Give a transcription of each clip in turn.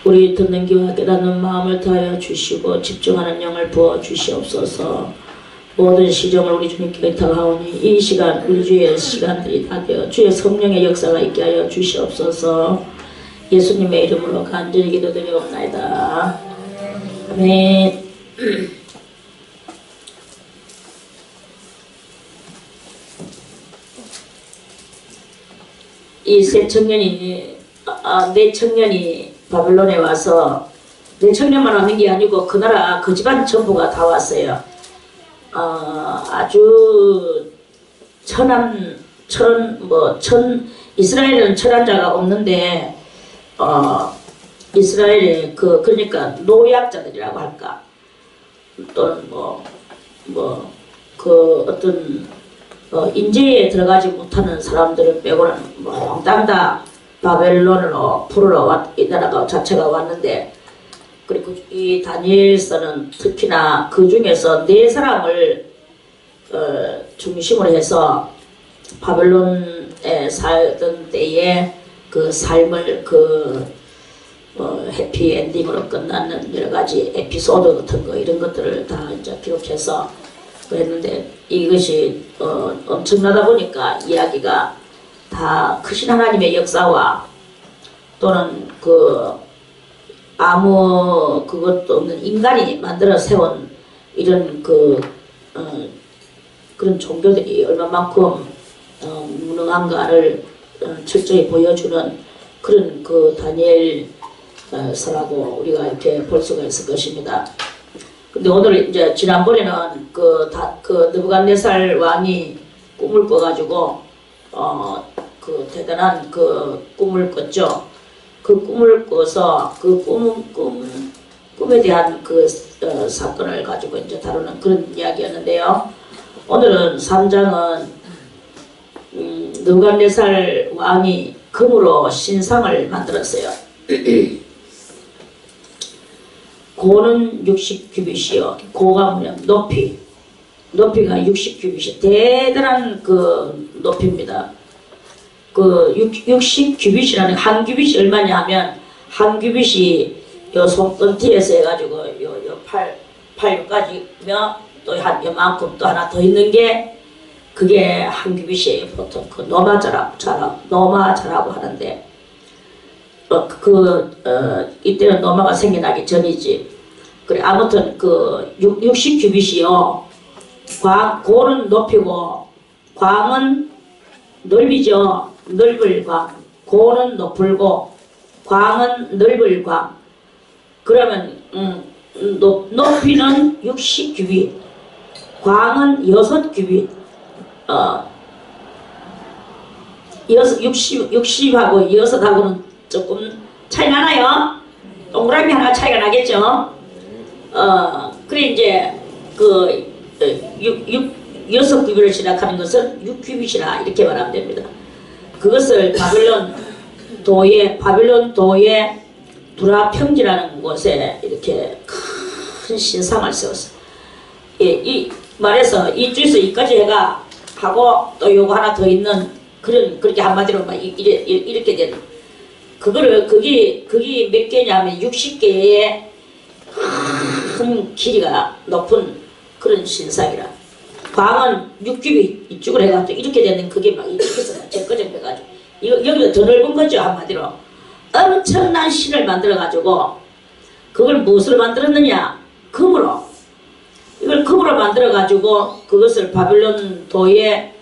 우리 듣는 귀와 깨닫는 마음을 다하여 주시고 집중하는 영을 부어 주시옵소서. 모든 시정을 우리 주님께 의탁하오니 이 시간 우리 주의 시간들이 다 되어 주의 성령의 역사가 있게 하여 주시옵소서. 예수님의 이름으로 간절히 기도드리옵나이다. 아멘. 이 세 청년이 네 청년이 바벨론에 와서 네 청년만 왔는 게 아니고 그 나라 그 집안 전부가 다 왔어요. 아주 이스라엘은 천한 자가 없는데 이스라엘의 그러니까 노약자들이라고 할까 또는 어떤 인재에 들어가지 못하는 사람들을 빼고는 몽땅 다 바벨론으로 풀으러 이 나라가 자체가 왔는데, 그리고 이 다니엘서는 특히나 그 중에서 네 사람을 중심으로 해서 바벨론에 살던 때에 그 삶을 해피엔딩으로 끝나는 여러가지 에피소드 같은 거 이런 것들을 다 이제 기록해서 그랬는데, 이것이 엄청나다 보니까 이야기가 다 크신 하나님의 역사와 또는 아무 그것도 없는 인간이 만들어 세운 이런 그런 종교들이 얼마만큼 무능한가를 철저히 보여주는 그런 다니엘 서라고 우리가 이렇게 볼 수가 있을 것입니다. 근데 오늘 이제 지난번에는 느부갓네살 왕이 꿈을 꿔가지고 대단한 꿈을 꿨죠. 그 꿈을 꿔서 그 꿈에 대한 사건을 가지고 이제 다루는 그런 이야기였는데요. 오늘은 3장은 느부갓네살 왕이 금으로 신상을 만들었어요. 고는 60규빗이요. 고가 뭐냐 높이가 60규빗이 대단한 높이입니다. 60규빗이라는 한 규빗이 얼마냐 하면 한 규빗이 요 손끝에서 해가지고 요 팔까지며 또 한 요만큼 또 하나 더 있는 게 그게 한 규빗이에요. 보통 노마자라고 하는데 이때는 노마가 생겨나기 전이지. 그래 아무튼 60규빗이요. 고는 높이고 광은 넓이죠. 넓을 광. 고는 높을고 광은 넓을 광. 그러면 높이는 60규빗, 광은 6규빗. 60하고 6하고는 조금 차이 나나요? 동그라미 하나 차이가 나겠죠? 그래 이제 6규빗을 시작하는 것은 6규빗이라 이렇게 말하면 됩니다. 그것을 바벨론 도의 두라 평지라는 곳에 이렇게 큰 신상을 세웠어요. 이 말해서 이쪽에서 이까지 해가 하고 또 요거 하나 더 있는 그렇게 한마디로 이렇게 된 그게 몇 개냐면 60개의 큰 길이가 높은 그런 신상이라. 광은 6규빗 이쪽으로 해가지고 이렇게 되는 그게 막 이렇게 해서 재꺼정해가지고 여기도 더 넓은 거죠. 한마디로 엄청난 신을 만들어가지고 그걸 무엇으로 만들었느냐? 금으로. 이걸 금으로 만들어가지고 그것을 바벨론 도의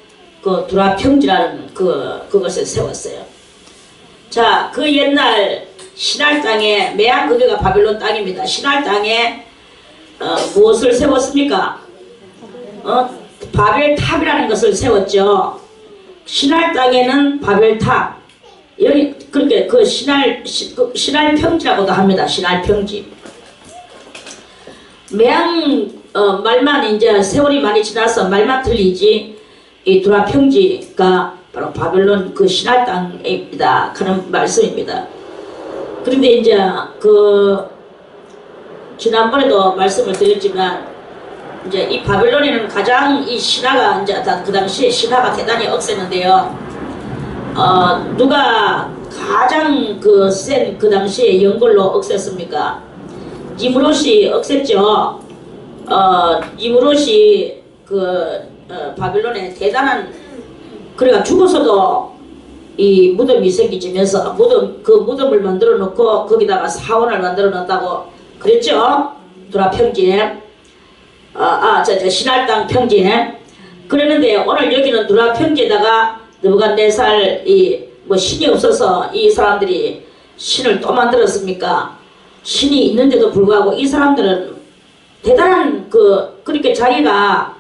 두라 평지라는 그것을 세웠어요. 자, 그 옛날 신할 땅에 거기가 바벨론 땅입니다. 신할 땅에 무엇을 세웠습니까? 바벨탑이라는 것을 세웠죠. 신할 땅에는 바벨탑, 여기 그렇게 신할 평지라고도 합니다. 신할 평지. 말만 이제 세월이 많이 지나서 말만 틀리지 이 두라 평지가 바로 바벨론 신할 땅입니다. 그런 말씀입니다. 그런데 이제 지난번에도 말씀을 드렸지만 이제 이 바벨론에는 가장 이 신화가 이제 그 당시에 신화가 대단히 억세는데요. 누가 가장 그 센 그 당시에 연골로 억셌습니까? 니무롯이 억셌죠. 니무롯이 바빌론에 대단한, 그래가 죽어서도 이 무덤이 생기지면서 그 무덤을 만들어 놓고 거기다가 사원을 만들어 놨다고 그랬죠. 두라 평지에 신할 평지에. 그랬는데 오늘 여기는 두라 평지에다가 느부갓네살 뭐 신이 없어서 이 사람들이 신을 또 만들었습니까? 신이 있는데도 불구하고 이 사람들은 대단한 그렇게 자기가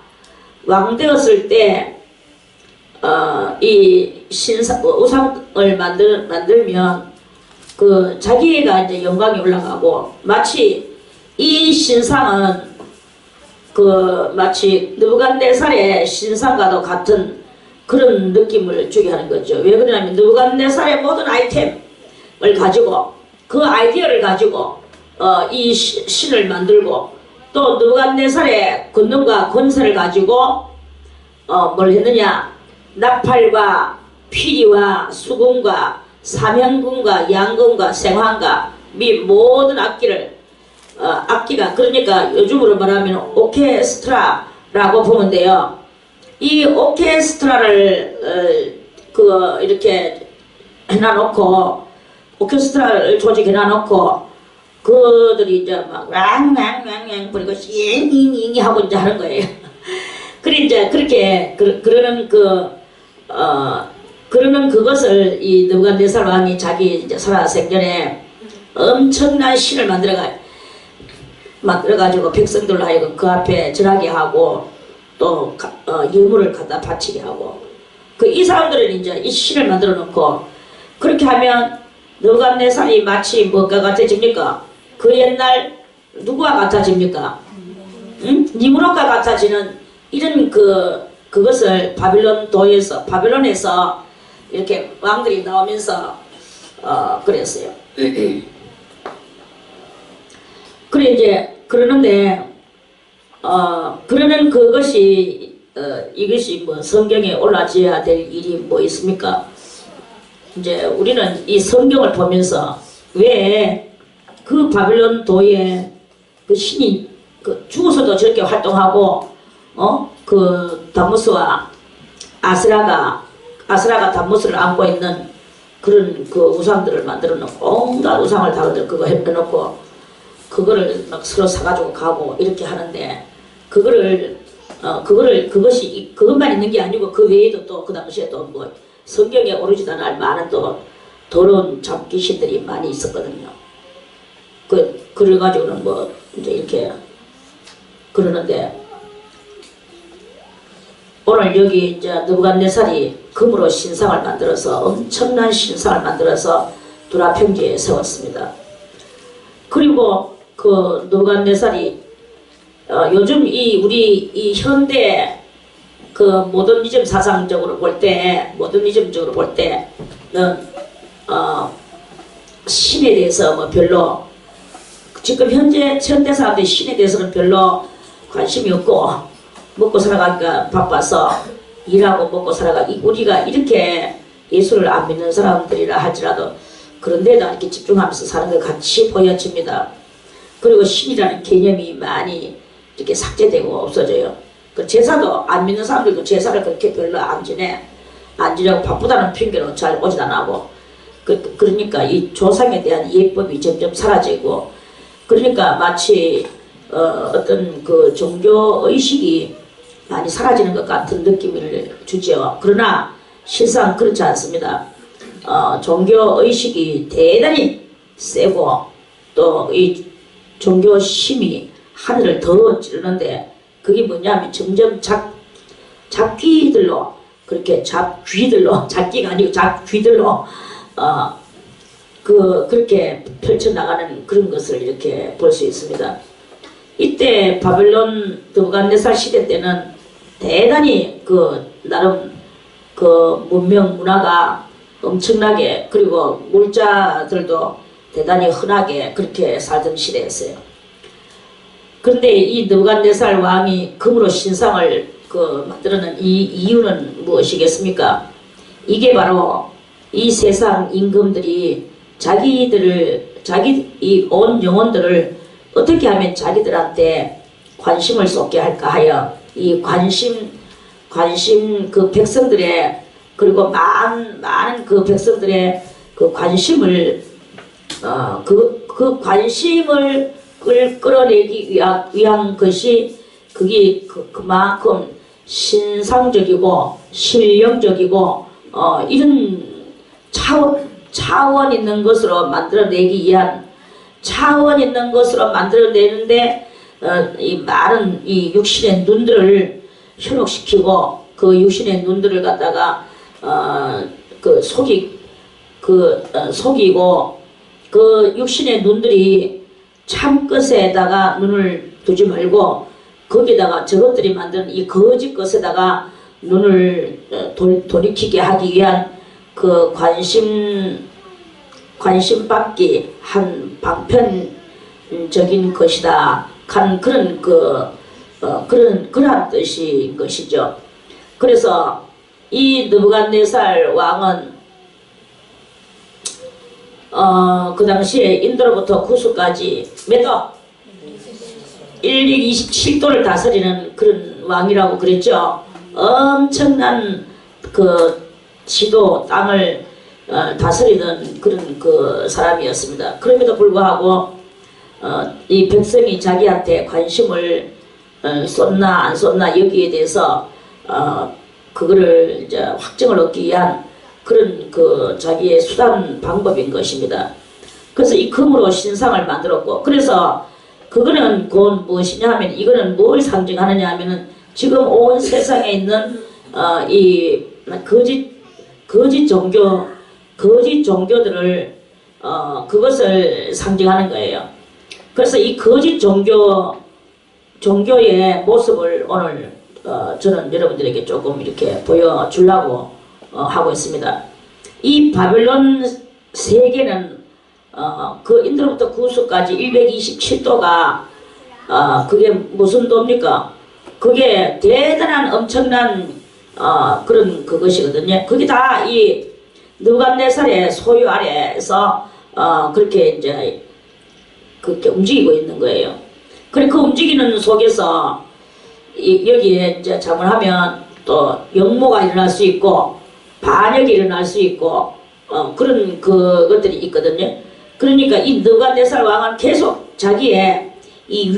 왕 되었을 때 이 우상을 만들면 자기가 이제 영광이 올라가고, 마치 이 신상은 마치 느부갓네살의 신상과도 같은 그런 느낌을 주게 하는 거죠. 왜 그러냐면 느부갓네살의 모든 아이템을 가지고, 그 아이디어를 가지고 이 신을 만들고, 또 느부갓네살의 권능과 권세를 가지고 뭘 했느냐, 나팔과 피리와 수금과 삼형금과 양금과 생황과 및 모든 악기가 그러니까 요즘으로 말하면 오케스트라라고 보면 돼요. 이 오케스트라를 이렇게 해놔놓고, 오케스트라를 조직해놔놓고 그들이 이제 막 랑랑랑랑 그리고 잉잉잉 하고 이제 하는 거예요. 그래 이제 그렇게 그러는 그것을 이 느부갓네살 왕이 자기 이제 살아생전에 엄청난 신을 만들어가지고 백성들로 하여금 그 앞에 절하게 하고, 또 유물을 갖다 바치게 하고, 이 사람들은 이제 이 신을 만들어 놓고, 그렇게 하면 느부갓네살이 마치 뭐가 같아집니까? 그 옛날 누구와 같아집니까? 응? 니무롯과 같아지는 이런 그것을 바빌론에서 이렇게 왕들이 나오면서 그랬어요. 그래 이제 그러는데 그러는 그것이 이것이 뭐 성경에 올라져야 될 일이 뭐 있습니까? 이제 우리는 이 성경을 보면서 왜 그 바빌론 도에 그 신이 죽어서도 저렇게 활동하고 담무스와 아스라가 담무스를 안고 있는 그런 우상들을 만들어 놓고, 온갖 우상을 다 그거 해놓고 그거를 막 서로 사가지고 가고 이렇게 하는데, 그것만 있는 게 아니고 그 외에도 또 그 당시에 또 뭐 성경에 오르지도 않을 많은 또 더러운 잡귀신들이 많이 있었거든요. 그래가지고는 뭐 이제 이렇게 그러는데, 오늘 여기 이제 느부갓네살이 금으로 신상을 만들어서, 엄청난 신상을 만들어서 두라 평지에 세웠습니다. 그리고 느부갓네살이 요즘 우리 이 현대 모더니즘 사상적으로 볼 때는 신에 대해서 뭐 별로, 지금 현대 사람들이 신에 대해서는 별로 관심이 없고, 먹고 살아가기가 바빠서 일하고 먹고 우리가 이렇게 예수를 안 믿는 사람들이라 할지라도 그런 데다 이렇게 집중하면서 사는 것 같이 보여집니다. 그리고 신이라는 개념이 많이 이렇게 삭제되고 없어져요. 제사도 안 믿는 사람들도 제사를 그렇게 별로 안 지내고 바쁘다는 핑계로 잘 오지도 안 하고, 그러니까 이 조상에 대한 예법이 점점 사라지고, 그러니까 마치 어떤 종교 의식이 많이 사라지는 것 같은 느낌을 주죠. 그러나 실상 그렇지 않습니다. 종교 의식이 대단히 세고, 또 이 종교 심이 하늘을 더 찌르는데, 그게 뭐냐면 점점 잡귀들로, 잡기가 아니고 잡귀들로 그렇게 펼쳐나가는 그런 것을 이렇게 볼 수 있습니다. 이때 바빌론 느부갓네살 시대 때는 대단히 나름 문명 문화가 엄청나게, 그리고 물자들도 대단히 흔하게 그렇게 살던 시대였어요. 그런데 이 느부갓네살 왕이 금으로 신상을 만들어낸 이 이유는 무엇이겠습니까? 이게 바로 이 세상 임금들이 자기 이 온 영혼들을 어떻게 하면 자기들한테 관심을 쏟게 할까 하여 이 관심 그 백성들의 그리고 많은 그 백성들의 그 관심을 그 관심을 끌어내기 위한 것이 그게 그만큼 신상적이고 신령적이고 이런 차원 있는 것으로 만들어내기 위한 차원 있는 것으로 만들어내는데 이 많은 이 육신의 눈들을 현혹시키고 그 육신의 눈들을 갖다가 속이고 그 육신의 눈들이 참 것에다가 눈을 두지 말고 거기다가 저것들이 만든 이 거짓 것에다가 눈을 돌이키게 하기 위한 그 관심 받기 한 방편적인 것이다. 그러한 뜻인 것이죠. 그래서 이 느부갓네살 왕은 그 당시에 인도로부터 구수까지 몇 도? 127도를 다스리는 그런 왕이라고 그랬죠. 엄청난 그 지도 땅을 다스리던 그런 그 사람이었습니다. 그럼에도 불구하고 이 백성이 자기한테 관심을 쏟나 안 쏟나 여기에 대해서 그거를 이제 확정을 얻기 위한 그런 그 자기의 수단 방법인 것입니다. 그래서 이 금으로 신상을 만들었고, 그래서 그거는 곧 무엇이냐 하면, 이거는 뭘 상징하느냐 하면은 지금 온 세상에 있는 이 거짓 종교들을 그것을 상징하는 거예요. 그래서 이 거짓 종교의 모습을 오늘 저는 여러분들에게 조금 이렇게 보여주려고 하고 있습니다. 이 바벨론 세계는 그 인도로부터 구수까지 127도가 그게 무슨 도입니까? 그게 대단한 엄청난 그런 그것이거든요. 그게 다 이 느부갓네살의 소유 아래에서 그렇게 이제 그렇게 움직이고 있는 거예요. 그리고 그 움직이는 속에서 여기에 이제 자문하면 또 역모가 일어날 수 있고 반역이 일어날 수 있고 그런 그것들이 있거든요. 그러니까 이 느부갓네살 왕은 계속 자기의 이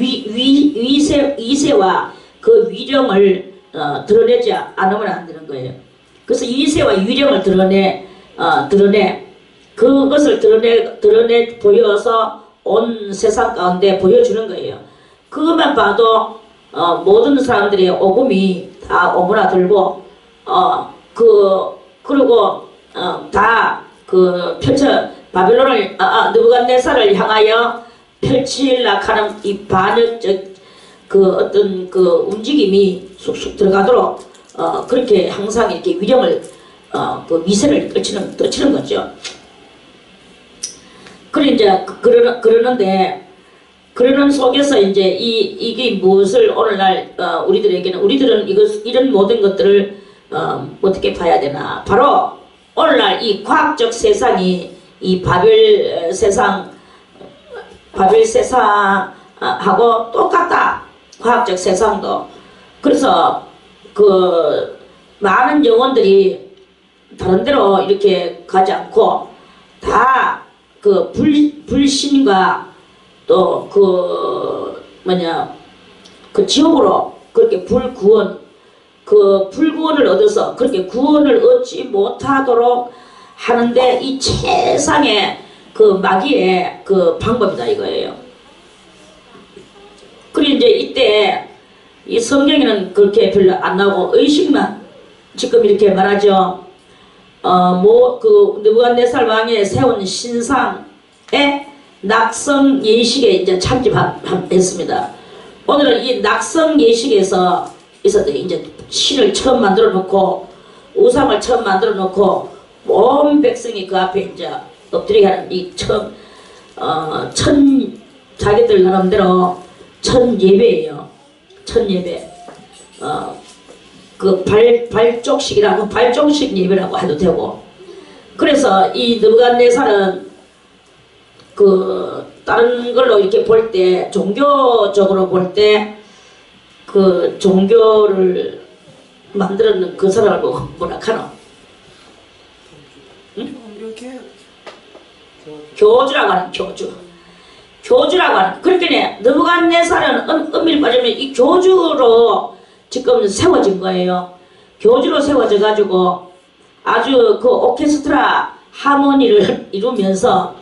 위세와 그 위령을 드러내지 않으면 안 되는 거예요. 그래서 위세와 위령을 드러내 그것을 드러내 보여서 온 세상 가운데 보여주는 거예요. 그것만 봐도 모든 사람들의 오금이 다 오므라들고 그리고 다 그 바벨론을 느부갓네살을 향하여 펼치려고 하는 이 반역적 그 어떤 그 움직임이 쑥쑥 들어가도록 그렇게 항상 이렇게 위령을 그 미세를 떨치는 거죠. 그래 이제 그러는데 그러는 속에서 이제 이게 무엇을 오늘날 우리들은 이런 모든 것들을 어떻게 봐야 되나? 바로 오늘날 이 과학적 세상이 이 바벨 세상하고 똑같다. 과학적 세상도. 그래서 그 많은 영혼들이 다른 데로 이렇게 가지 않고 다 그 불신과 또 그 지옥으로 그렇게 불구원을 얻어서 그렇게 구원을 얻지 못하도록 하는데 이 최상의 그 마귀의 그 방법이다 이거예요. 그리고 이제 이때 이 성경에는 그렇게 별로 안 나오고 의식만 지금 이렇게 말하죠. 그 느부갓네살 왕이 세운 신상의 낙성 예식에 이제 참집했습니다. 오늘은 이 낙성 예식에서 있었던 이제 신을 처음 만들어 놓고 우상을 처음 만들어 놓고 온 백성이 그 앞에 이제 엎드리게 하는 이 자기들 나름대로 천 예배예요. 천 예배. 그 발족식이라고 발족식 예배라고 해도 되고 그래서 이 느부갓네살은 그 다른 걸로 이렇게 볼 때, 종교적으로 볼 때 그 종교를 만들었는 그 사람을 뭐라 하노? 응? 교주라고 하는, 교주라고 하는. 그렇게 느부갓네살은 엄밀히 말하면 이 교주로 지금 세워진 거예요. 교주로 세워져 가지고 아주 그 오케스트라 하모니를 이루면서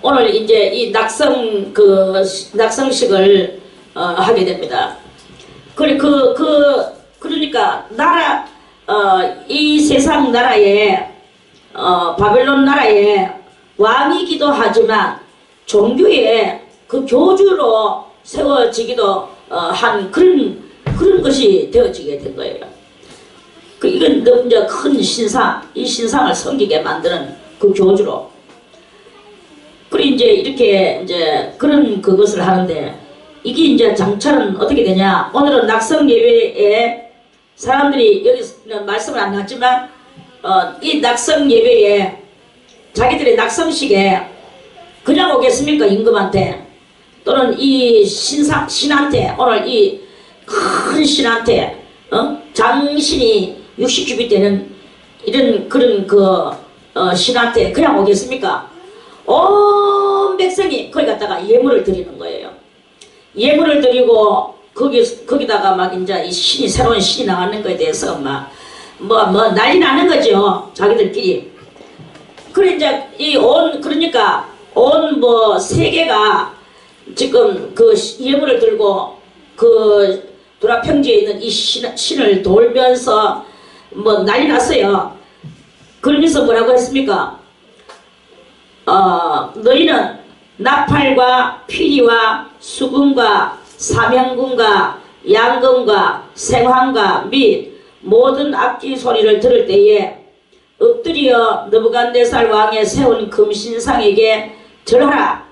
오늘 이제 이 낙성식을 하게 됩니다. 그러니까 이 세상 나라에 바벨론 나라에 왕이기도 하지만 종교의 그 교주로 세워지기도 한 그런 것이 되어지게 된 거예요. 이건 너무 큰 신상, 이 신상을 섬기게 만드는 그 교주로. 그리고 이제 이렇게 이제 그것을 하는데, 이게 이제 장차는 어떻게 되냐? 오늘은 낙성 예배에 사람들이 여기서 말씀을 안 하지만 이 낙성 예배에 자기들의 낙성식에 그냥 오겠습니까? 임금한테 또는 이 신한테, 오늘 이 큰 신한테 장신이 60규빗 되는 이런 그런 신한테 그냥 오겠습니까? 온 백성이 거기 갔다가 예물을 드리는 거예요. 예물을 드리고 거기다가 막 이제 이 새로운 신이 나왔는 거에 대해서 뭐 난리 나는 거죠. 자기들끼리. 그래 이제 그러니까 온 세계가 지금 그 예물을 들고 그 두라평지에 있는 이 신을 돌면서 난리 났어요. 그러면서 뭐라고 했습니까? 너희는 나팔과 피리와 수금과 사명금과 양금과 생황과 및 모든 악기 소리를 들을 때에 엎드려 느부갓네살 왕의 세운 금신상에게 절하라.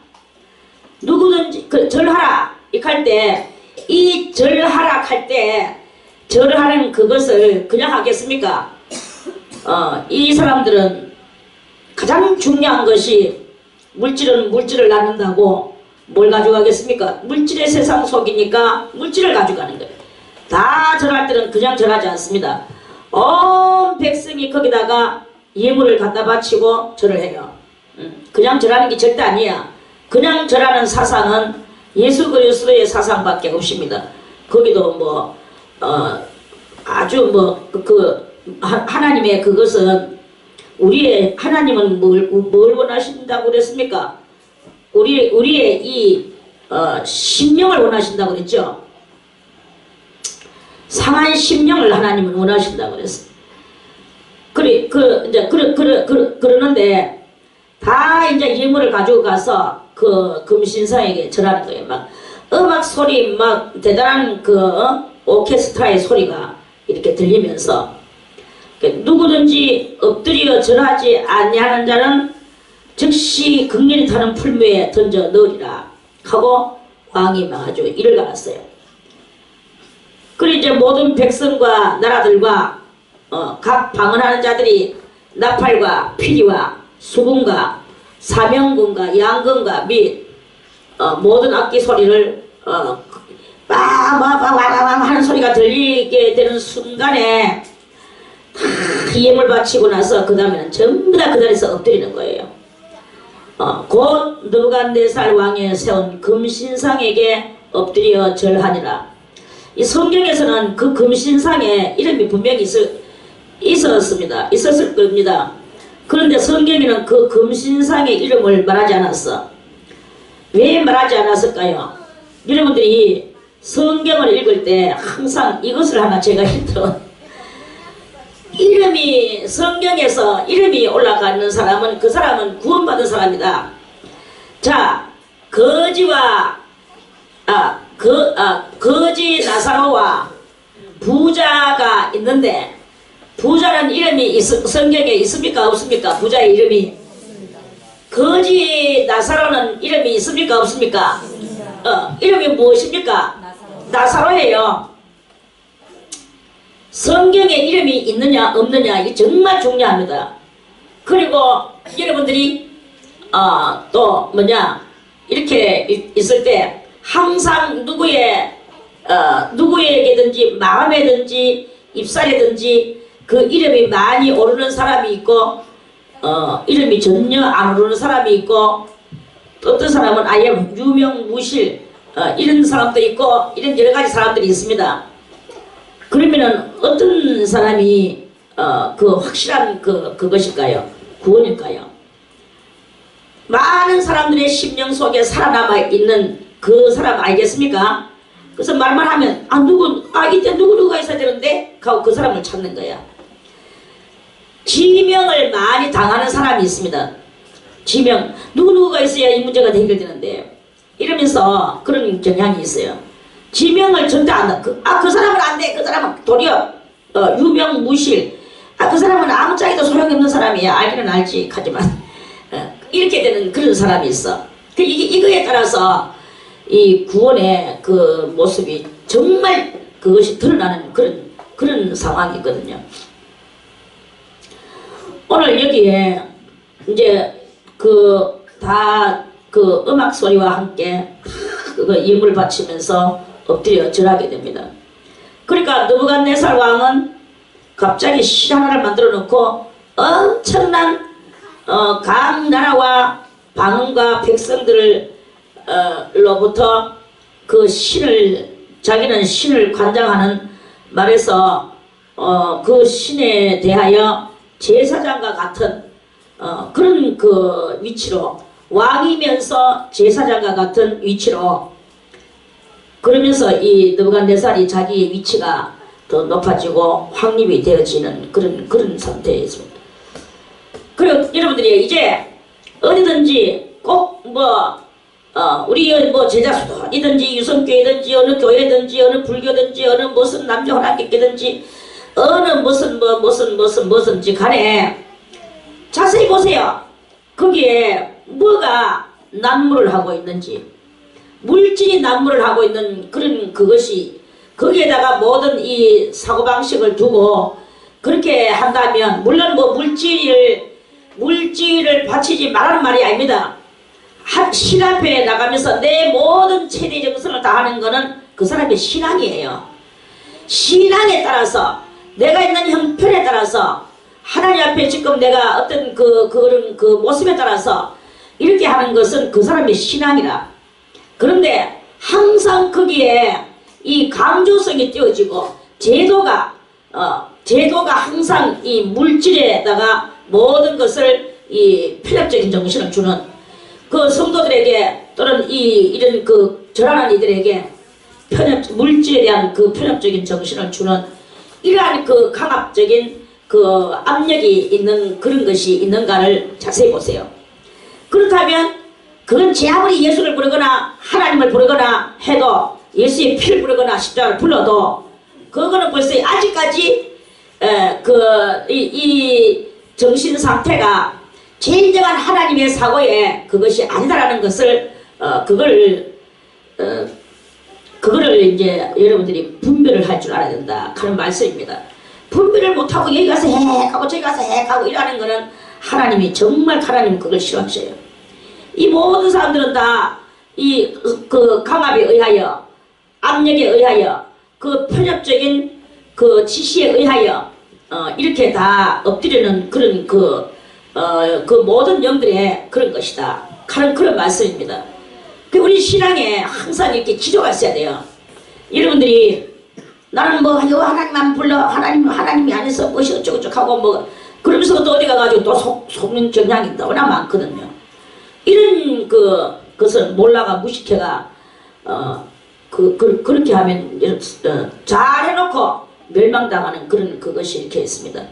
누구든지 절하라 이렇게 할 때, 이 절하라 할 때 절하는 그것을 그냥 하겠습니까? 이 사람들은 가장 중요한 것이 물질을 낳는다고 뭘 가져가겠습니까? 물질의 세상 속이니까 물질을 가져가는 거예요. 다 절할 때는 그냥 절하지 않습니다. 온 백성이 거기다가 예물을 갖다 바치고 절을 해요. 그냥 절하는 게 절대 아니야. 그냥 절하는 사상은 예수 그리스도의 사상밖에 없습니다. 거기도 아주 하나님의 그것은 하나님은 뭘 원하신다고 그랬습니까? 우리의 이 심령을 원하신다고 그랬죠. 상한 심령을 하나님은 원하신다고 그랬어요. 그러는데 다 이제 예물을 가지고 가서 그 금신상에게 절하는 거예요. 막 음악 소리, 막 대단한 오케스트라의 소리가 이렇게 들리면서, 누구든지 엎드려 절하지 아니하는 자는 즉시 극렬히 타는 풀무에 던져 넣으리라 하고 왕이 아주 이를 갈았어요. 그리고 이제 모든 백성과 나라들과 각 방언하는 자들이 나팔과 피리와 수금과 사명금과 양금과 및 모든 악기 소리를 빠바바바바 하는 소리가 들리게 되는 순간에 다 예물 바치고 나서 그 다음에는 전부 다 그 자리에서 엎드리는 거예요. 곧 느부갓네살 왕의 세운 금신상에게 엎드려 절하니라. 이 성경에서는 그 금신상에 이름이 분명히 있었을 겁니다. 그런데 성경에는 그 금신상의 이름을 말하지 않았어. 왜 말하지 않았을까요? 여러분들이 성경을 읽을 때 항상 이것을 하나 제가 힘들어. 성경에서 이름이 올라가는 사람은 그 사람은 구원받은 사람이다. 자, 거지 나사로와 부자가 있는데, 부자는 이름이 성경에 있습니까? 없습니까? 부자의 이름이. 거지 나사로는 이름이 있습니까? 없습니까? 이름이 무엇입니까? 나사로예요. 성경에 이름이 있느냐 없느냐 이게 정말 중요합니다. 그리고 여러분들이 또 뭐냐 이렇게 있을 때 항상 누구에게든지 마음에든지 입살에든지 그 이름이 많이 오르는 사람이 있고 이름이 전혀 안 오르는 사람이 있고 또 어떤 사람은 아예 유명무실 이런 사람도 있고 이런 여러 가지 사람들이 있습니다. 그러면은 어떤 사람이 그 확실한 그것일까요? 구원일까요? 많은 사람들의 심령 속에 살아남아 있는 그 사람 알겠습니까? 그래서 말만 하면 이때 누구가 있어야 되는데 하고 그 사람을 찾는 거야. 지명을 많이 당하는 사람이 있습니다. 지명 누구가 있어야 이 문제가 해결되는데 이러면서 그런 경향이 있어요. 지명을 절대 안 해. 그 사람은 안 돼. 그 사람은 도리어 유명무실. 그 사람은 아무 짝에도 소용이 없는 사람이야. 알기는 알지 하지만 이렇게 되는 그런 사람이 있어. 이거에 따라서 이 구원의 그 모습이 정말 그것이 드러나는 그런 상황이거든요. 오늘 여기에 이제 다 음악 소리와 함께 예물 바치면서 엎드려 절하게 됩니다. 그러니까 느부갓네살 왕은 갑자기 시 하나를 만들어 놓고 엄청난 각 나라와 방언과 백성들로부터 그 자기는 신을 관장하는 말에서 그 신에 대하여 제사장과 같은 그런 그 위치로 왕이면서 제사장과 같은 위치로 그러면서 이 느부갓네살이 자기의 위치가 더 높아지고 확립이 되어지는 그런 상태에 있습니다. 그리고 여러분들이 이제 어디든지 꼭 우리 제자수도이든지 유성교회든지 어느 교회든지 어느 불교든지 어느 무슨 남녀혼합교회든지 어느 무슨지 간에 자세히 보세요. 거기에 뭐가 난무를 하고 있는지 물질이 난무를 하고 있는 그것이 거기에다가 모든 이 사고방식을 두고 그렇게 한다면 물론 물질을 바치지 말라는 말이 아닙니다. 신 앞에 나가면서 내 모든 최대 정성을 다하는 것은 그 사람의 신앙이에요. 신앙에 따라서 내가 있는 형편에 따라서 하나님 앞에 지금 내가 어떤 그 모습에 따라서 이렇게 하는 것은 그 사람의 신앙이라. 그런데 항상 거기에 이 강조성이 띄어지고 제도가 항상 이 물질에다가 모든 것을 이 편협적인 정신을 주는 그 성도들에게 또는 이런 절하는 이들에게 물질에 대한 그 편협적인 정신을 주는 이러한 그 강압적인 그 압력이 있는 그런 것이 있는가를 자세히 보세요. 그렇다면 그건 제 아무리 예수를 부르거나 하나님을 부르거나 해도 예수의 피를 부르거나 십자가를 불러도 그거는 벌써 아직까지 이 정신 상태가 진정한 하나님의 사고에 그것이 아니다라는 것을 그거를 이제 여러분들이 분별을 할 줄 알아야 된다 하는 말씀입니다. 분별을 못하고 여기 가서 해하고 저기 가서 해하고 이러는 거는 하나님이 정말 하나님은 그걸 싫어하셔요. 이 모든 사람들은 다 이 강압에 의하여 압력에 의하여 그 편협적인 그 지시에 의하여 이렇게 다 엎드리는 그런 그 모든 영들의 그런 것이다 하는 그런 말씀입니다. 우리 신앙에 항상 이렇게 기조가 있어야 돼요. 여러분들이 나는 하나님만 불러 하나님이 아니서 무엇이 어쩌고저쩌고 하고 그러면서 또 어디 가가지고 또 속는 경향이 너무나 많거든요. 이런 것을 몰라가 무식해가 그렇게 하면 잘 해놓고 멸망당하는 그것이 이렇게 있습니다.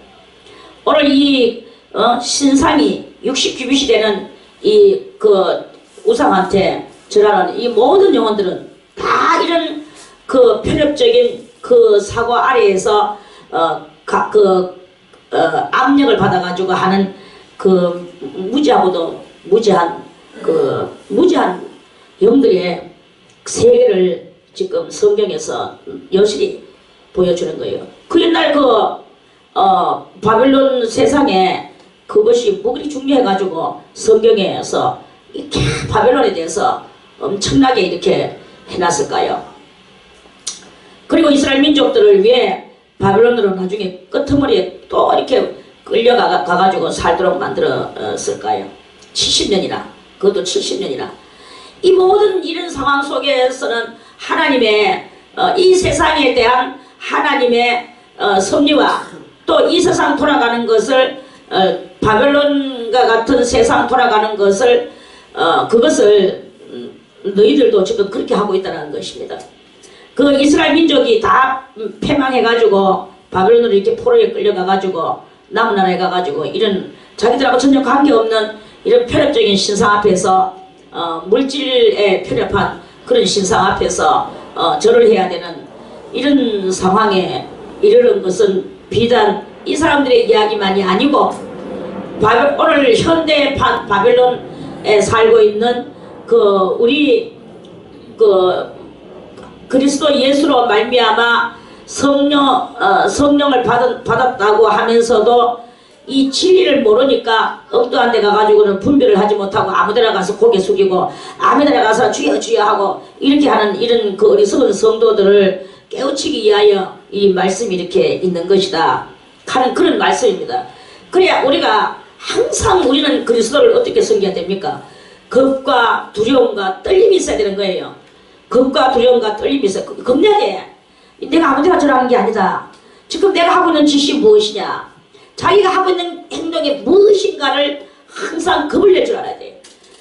오늘 이 신상이 60규빗이 되는 우상한테 절하는 이 모든 영혼들은 다 이런 편협적인 사고 아래에서 압력을 받아가지고 하는 무지하고도 무지한 영들의 세계를 지금 성경에서 여실히 보여주는 거예요. 그 옛날 바빌론 세상에 그것이 뭐 그리 중요해가지고 성경에서 이렇게 바벨론에 대해서 엄청나게 이렇게 해놨을까요? 그리고 이스라엘 민족들을 위해 바벨론으로 나중에 끄트머리에 또 이렇게 끌려가가지고 살도록 만들었을까요? 70년이나, 그것도 70년이나. 이 모든 이런 상황 속에서는 하나님의 이 세상에 대한 하나님의 섭리와 또 이 세상 돌아가는 것을 바벨론과 같은 세상 돌아가는 것을 그것을 너희들도 지금 그렇게 하고 있다는 것입니다. 그 이스라엘 민족이 다 패망해가지고 바벨론으로 이렇게 포로에 끌려가가지고 남은 나라에 가가지고 이런 자기들하고 전혀 관계없는 이런 편협적인 신상 앞에서 물질에 편협한 그런 신상 앞에서 절을 해야 되는 이런 상황에 이르는 것은 비단 이 사람들의 이야기만이 아니고 오늘 현대 바벨론에 살고 있는 우리 그리스도 예수로 말미암아 성령을 받았다고 하면서도 이 진리를 모르니까 엉뚱한 데 가가지고는 분별을 하지 못하고 아무데나 가서 고개 숙이고 아무데나 가서 주여 주여 하고 이렇게 하는 이런 그 어리석은 성도들을 깨우치기 위하여 이 말씀이 이렇게 있는 것이다 하는 그런 말씀입니다. 그래야 우리가 항상 우리는 그리스도를 어떻게 섬겨야 됩니까? 겁과 두려움과 떨림이 있어야 되는 거예요. 겁과 두려움과 떨림이 있어요. 겁내야 돼. 내가 아무데나 저러는 게 아니다. 지금 내가 하고 있는 짓이 무엇이냐, 자기가 하고 있는 행동이 무엇인가를 항상 겁을 낼 줄 알아야 돼.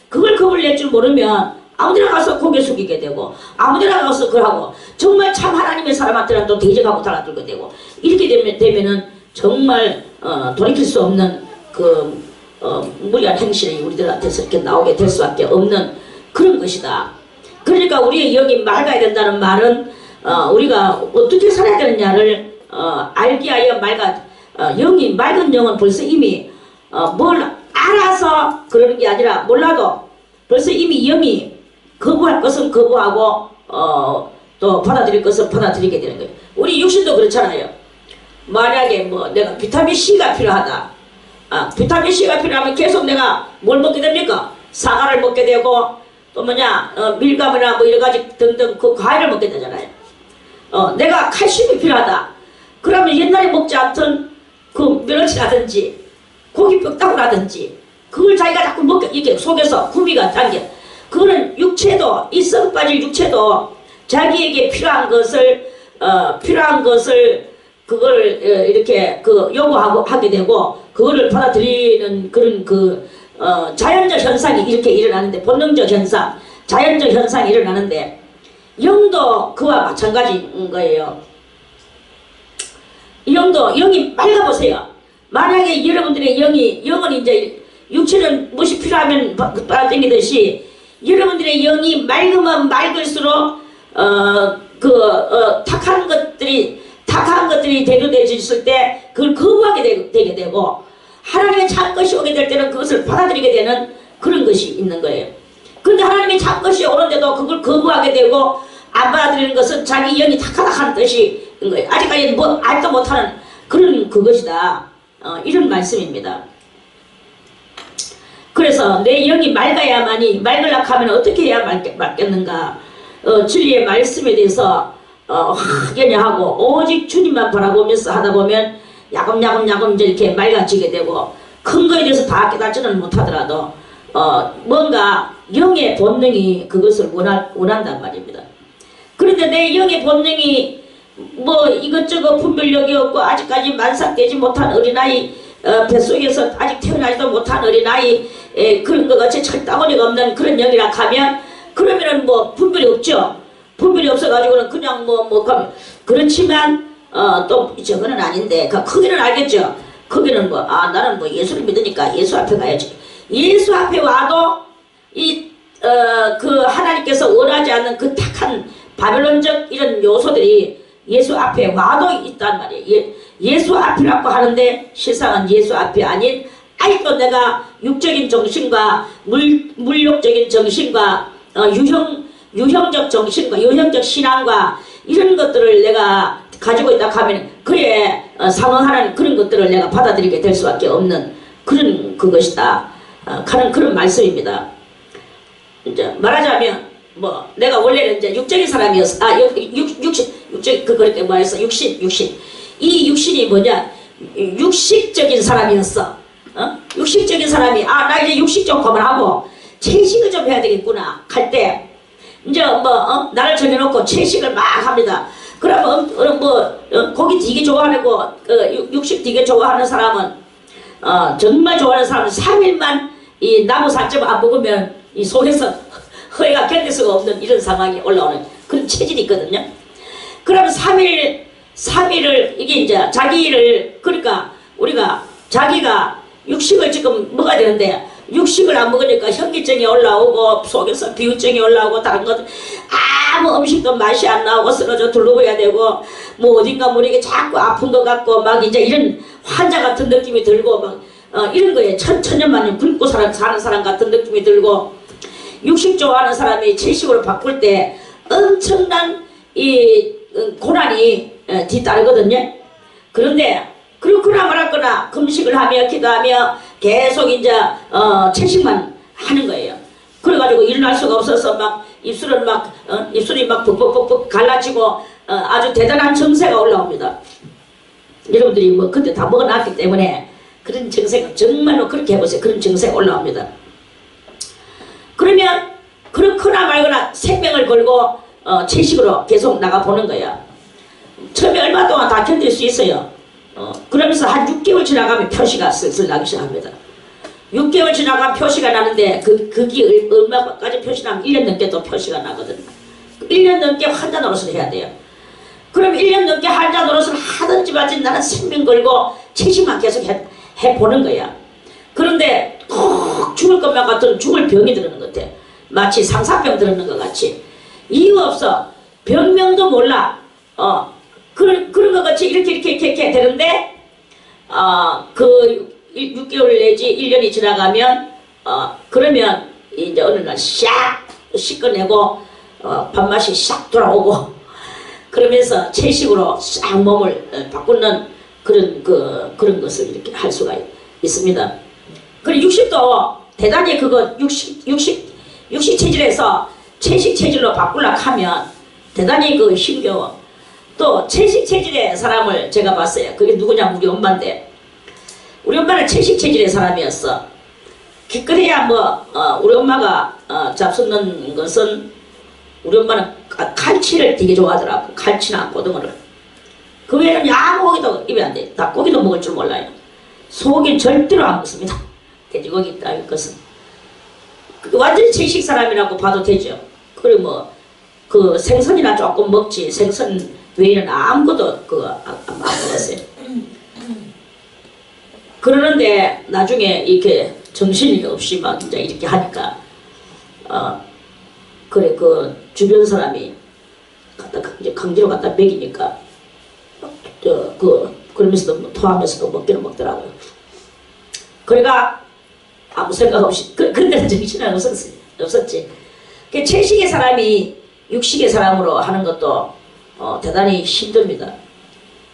그걸 겁을 낼 줄 모르면 아무데나 가서 고개 숙이게 되고 아무데나 가서 그러고 정말 참 하나님의 사람한테는 또 대적하고 달라들게 되고 이렇게 되면은 정말 돌이킬 수 없는 무리한 행실이 우리들한테서 이렇게 나오게 될 수밖에 없는 그런 것이다. 그러니까 우리의 영이 맑아야 된다는 말은 우리가 어떻게 살아야 되느냐를 알기 위하여 영이 맑은 영은 벌써 이미 뭘 알아서 그러는 게 아니라 몰라도 벌써 이미 영이 거부할 것은 거부하고 또 받아들일 것은 받아들이게 되는 거예요. 우리 육신도 그렇잖아요. 만약에 내가 비타민C가 필요하다. 비타민C가 필요하면 계속 내가 뭘 먹게 됩니까? 사과를 먹게 되고 또 밀감이나 여러가지 등등 그 과일을 먹게 되잖아요. 내가 칼슘이 필요하다. 그러면 옛날에 먹지 않던 그 멸치라든지 고기 뼈다구라든지 그걸 자기가 자꾸 먹게 이렇게 속에서 구비가 당겨. 그거는 육체도 이 썩 빠질 육체도 자기에게 필요한 것을 그걸 이렇게 요구하고 하게 되고 그거를 받아들이는 그런 자연적 현상이 이렇게 일어나는데, 본능적 현상, 자연적 현상이 일어나는데 영도 그와 마찬가지인 거예요. 영이 맑아보세요. 만약에 여러분들의 영은 이제 육체는 무엇이 필요하면 빨아당기듯이 여러분들의 영이 맑으면 맑을수록 탁한 것들이 대두되어질 때 그걸 거부하게 되게 되고 하나님의 참 것이 오게 될 때는 그것을 받아들이게 되는 그런 것이 있는 거예요. 그런데 하나님의 참 것이 오는데도 그걸 거부하게 되고 안 받아들이는 것은 자기 영이 탁하다 하는 뜻인 거예요. 아직까지 알도 못하는 그런 그것이다. 이런 말씀입니다. 그래서 내 영이 맑아야만이, 맑으려고 하면 어떻게 해야 맑겠는가? 진리의 말씀에 대해서 확연히 하고 오직 주님만 바라보면서 하다 보면 야금야금 이제 이렇게 맑아지게 되고 큰 거에 대해서 다 깨닫지는 못하더라도 뭔가 영의 본능이 그것을 원한단 말입니다. 그런데 내 영의 본능이 이것저것 분별력이 없고 아직까지 만삭되지 못한 어린아이, 뱃속에서 아직 태어나지도 못한 어린아이 그런 것 같이 철다구니가 없는 그런 영이라 하면 그러면은 분별이 없죠. 분별이 없어가지고는 그냥 그렇지만 또 저거는 아닌데 크기는 알겠죠. 크기는 나는 예수를 믿으니까 예수 앞에 가야지. 예수 앞에 와도 하나님께서 원하지 않는 그 탁한 바벨론적 이런 요소들이 예수 앞에 와도 있단 말이에요. 예수 앞이라고 하는데 실상은 예수 앞이 아닌 아직도 내가 육적인 정신과 물욕적인 정신과 유형적 정신과 유형적 신앙과 이런 것들을 내가 가지고 있다 하면 그에 상응하는 그런 것들을 내가 받아들이게 될 수밖에 없는 그런 그것이다 하는 그런 말씀입니다. 이제 말하자면 뭐 내가 원래는 이제 육적인 사람이었어. 육적 그럴 때 뭐했어? 육신. 이 육신이 뭐냐? 육식적인 사람이었어. 육식적인 사람이 나 이제 육식 좀 그만하고 채식을 좀 해야 되겠구나 할 때 이제 뭐 나를 정해놓고 채식을 막 합니다. 그러면 고기 되게 좋아하는 거 육식 되게 좋아하는 사람은 정말 좋아하는 사람은 3일만 이 나무 살점 안 먹으면 이 속에서 허리가 견딜 수가 없는 이런 상황이 올라오는 그런 체질이 있거든요. 그러면 3일을 이게 이제 자기를 그러니까 우리가 자기가 육식을 지금 먹어야 되는데 육식을 안 먹으니까 현기증이 올라오고 속에서 비후증이 올라오고 다른 것 아무 음식도 맛이 안 나오고 쓰러져 둘러봐야 되고 뭐 어딘가 모르게 자꾸 아픈 것 같고 막 이제 이런 환자 같은 느낌이 들고 막 이런 거에 천년만년 굶고 사는 사람 같은 느낌이 들고 육식 좋아하는 사람이 채식으로 바꿀 때 엄청난 이 고난이 뒤따르거든요. 그런데 그렇거나 말았거나 금식을 하며 기도하며 계속 이제 채식만 하는 거예요. 그래가지고 일어날 수가 없어서 막 입술이 막 벅벅벅벅 갈라지고 아주 대단한 증세가 올라옵니다. 여러분들이 뭐 그때 다 먹어놨기 때문에 그런 증세가 정말로 그렇게 해보세요. 그런 증세가 올라옵니다. 그러면 그렇거나 말거나 생명을 걸고 채식으로 계속 나가보는 거야. 처음에 얼마 동안 다 견딜 수 있어요. 그러면서 한 6개월 지나가면 표시가 슬슬 나기 시작합니다. 6개월 지나가면 표시가 나는데 그게 얼마까지 표시 나면 1년 넘게 또 표시가 나거든. 1년 넘게 환자 노릇을 해야 돼요. 그럼 1년 넘게 환자 노릇을 하든지 말든지 나는 생명 걸고 채식만 계속 해보는 거야. 그런데 꼭 죽을 것만 같은 죽을 병이 들었는 것 같아. 마치 상사병 들었는 것 같이. 이유 없어. 병명도 몰라. 그런 것 같이 이렇게 되는데 그 6개월 내지 1년이 지나가면 그러면 이제 어느 날 샥 씻어내고 밥맛이 싹 돌아오고 그러면서 채식으로 싹 몸을 바꾸는 그런 것을 이렇게 할 수가 있습니다. 그리고 육식도 대단히 그거 육식 체질에서 채식 체질로 바꾸려고 하면 대단히 그 힘겨워. 또 채식 체질의 사람을 제가 봤어요. 그게 누구냐? 우리 엄마인데 우리 엄마는 채식 체질의 사람이었어. 기껏해야 뭐 우리 엄마가 잡수는 것은 우리 엄마는 칼치를 되게 좋아하더라고. 칼치나 고등어를. 그 외에는 아무 고기도 입에 안 돼. 닭고기도 먹을 줄 몰라요. 소고기는 절대로 안 먹습니다. 돼지고기 따위 것은. 완전히 채식 사람이라고 봐도 되죠. 그리고 뭐 그 생선이나 조금 먹지 생선 외에는 아무것도 안 먹었어요. 그러는데 나중에 이렇게 정신이 없이 막 이제 이렇게 하니까 그래 그 주변 사람이 이제 강제로 갖다 먹이니까 그러면서도 토하면서도 먹기는 먹더라고요. 그러니까 아무 생각 없이 근데 정신은 없었지. 그 채식의 사람이 육식의 사람으로 하는 것도 대단히 힘듭니다.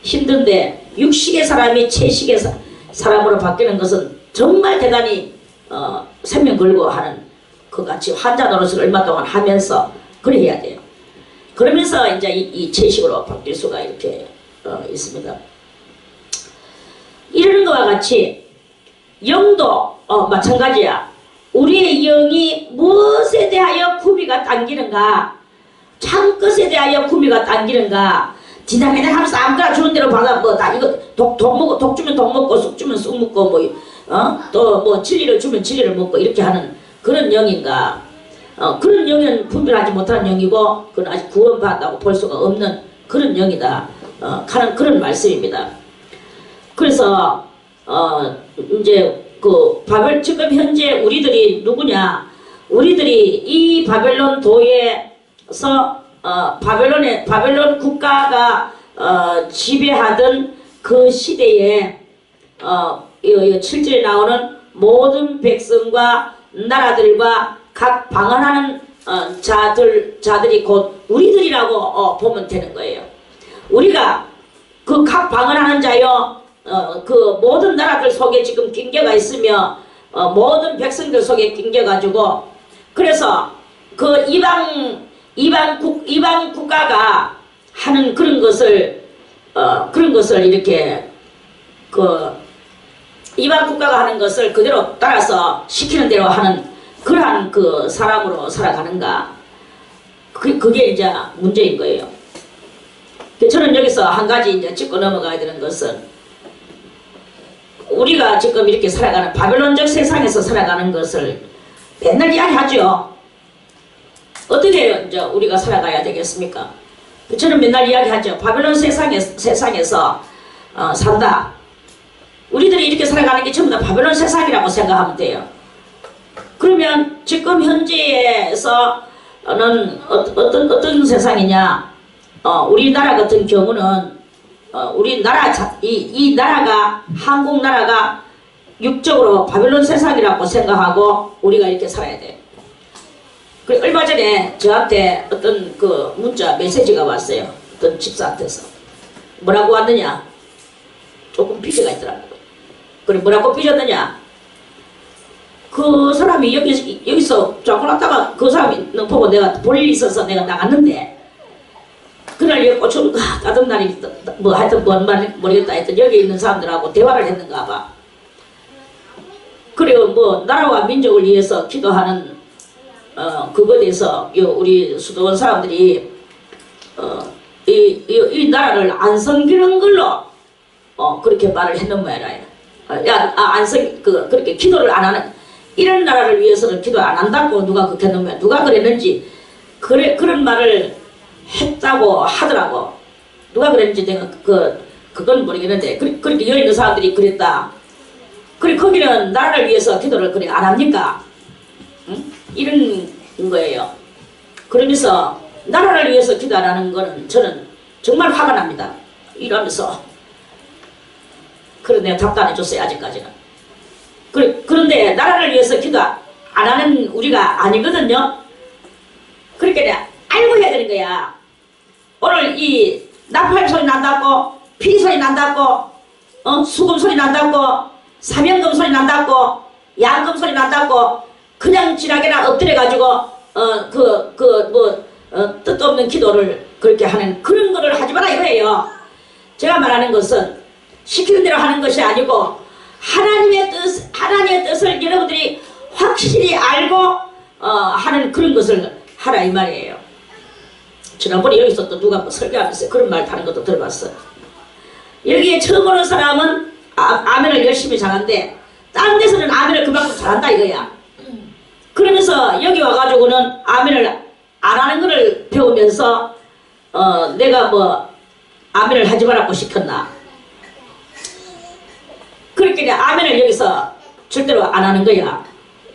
힘든데 육식의 사람이 채식의 사람으로 바뀌는 것은 정말 대단히 생명 걸고 하는 그 같이 환자 노릇을 얼마 동안 하면서 그래 해야 돼요. 그러면서 이제 이 채식으로 바뀔 수가 이렇게 있습니다. 이러는 것과 같이 영도 마찬가지야. 우리의 영이 무엇에 대하여 구미가 당기는가? 참것에 대하여 구미가 당기는가? 지나매나 하면서 아무거나 주는 대로 받아 다 이거 독 주면 독 먹고 쑥 주면 쑥 먹고 또 뭐 진리를 주면 진리를 먹고 이렇게 하는 그런 영인가? 그런 영은 분별하지 못하는 영이고 그건 아직 구원받았다고 볼 수가 없는 그런 영이다 하는 그런 말씀입니다. 그래서 이제 지금 현재 우리들이 누구냐? 우리들이 이 바벨론 도에서 바벨론 국가가 지배하던 그 시대에 7절에 나오는 모든 백성과 나라들과 각 방언하는 자들이 곧 우리들이라고 보면 되는 거예요. 우리가 그 각 방언하는 자요 그 모든 나라들 속에 지금 낑겨가 있으며 모든 백성들 속에 낑겨가지고 그래서 그 이방 국가가 하는 그런 것을 이렇게 그 이방 국가가 하는 것을 그대로 따라서 시키는 대로 하는 그러한 그 사람으로 살아가는가 그게 이제 문제인 거예요. 저는 여기서 한 가지 이제 짚고 넘어가야 되는 것은 우리가 지금 이렇게 살아가는 바벨론적 세상에서 살아가는 것을 맨날 이야기하죠. 어떻게 이제 우리가 살아가야 되겠습니까? 저는 맨날 이야기하죠. 바벨론 세상에서 산다. 우리들이 이렇게 살아가는 게 전부 다 바벨론 세상이라고 생각하면 돼요. 그러면 지금 현재에서는 어떤 세상이냐? 우리나라 같은 경우는 우리나라 이 나라가 한국 나라가 육적으로 바벨론 세상이라고 생각하고 우리가 이렇게 살아야 돼. 그 얼마 전에 저한테 어떤 그 문자 메시지가 왔어요. 어떤 집사한테서 뭐라고 왔느냐? 조금 삐져가 있더라고요. 그래 뭐라고 삐졌느냐? 그 사람이 여기서 자꾸 왔다가 그 사람이 보고 내가 볼 일이 있어서 내가 나갔는데 그날 여기 꽂혀 가던 날이 뭐 하여튼 뭔 말 모르겠다 하여튼 여기 있는 사람들하고 대화를 했는가 봐. 그리고 뭐 나라와 민족을 위해서 기도하는 그거에 대해서 우리 수도원 사람들이 이 나라를 안 섬기는 걸로 그렇게 말을 했는 모양이야. 그렇게 기도를 안 하는 이런 나라를 위해서는 기도 안 한다고 누가 그렇게 했는 모양. 누가 그랬는지 그런 말을 했다고 하더라고. 누가 그랬는지 내가 그건 모르겠는데 그렇게 여기 있는 사람들이 그랬다. 그리고 거기는 나라를 위해서 기도를 그래 안 합니까? 응? 이런 거예요. 그러면서 나라를 위해서 기도 안 하는 거는 저는 정말 화가 납니다. 이러면서 그래 내가 답도 안 해줬어요. 아직까지는. 그런데 나라를 위해서 기도 안 하는 우리가 아니거든요. 그러니까 내가 알고 해야 되는 거야. 오늘 이 나팔 소리 난다고 피 소리 난다고 수금 소리 난다고 사명금 소리 난다고 양금 소리 난다고 그냥 지나게나 엎드려가지고 뜻도 없는 기도를 그렇게 하는 그런 거를 하지 마라 이거예요. 제가 말하는 것은 시키는 대로 하는 것이 아니고 하나님의 뜻을 여러분들이 확실히 알고 하는 그런 것을 하라 이 말이에요. 지난번에 여기서 또 누가 설교하면서 그런 말 하는 것도 들어봤어요. 여기에 처음 오는 사람은 아멘을 열심히 잘하는데 다른 데서는 아멘을 그만큼 잘한다 이거야. 그러면서 여기 와가지고는 아멘을 안 하는 거를 배우면서 내가 뭐 아멘을 하지 말라고 시켰나. 그렇게 아멘을 여기서 절대로 안 하는 거야.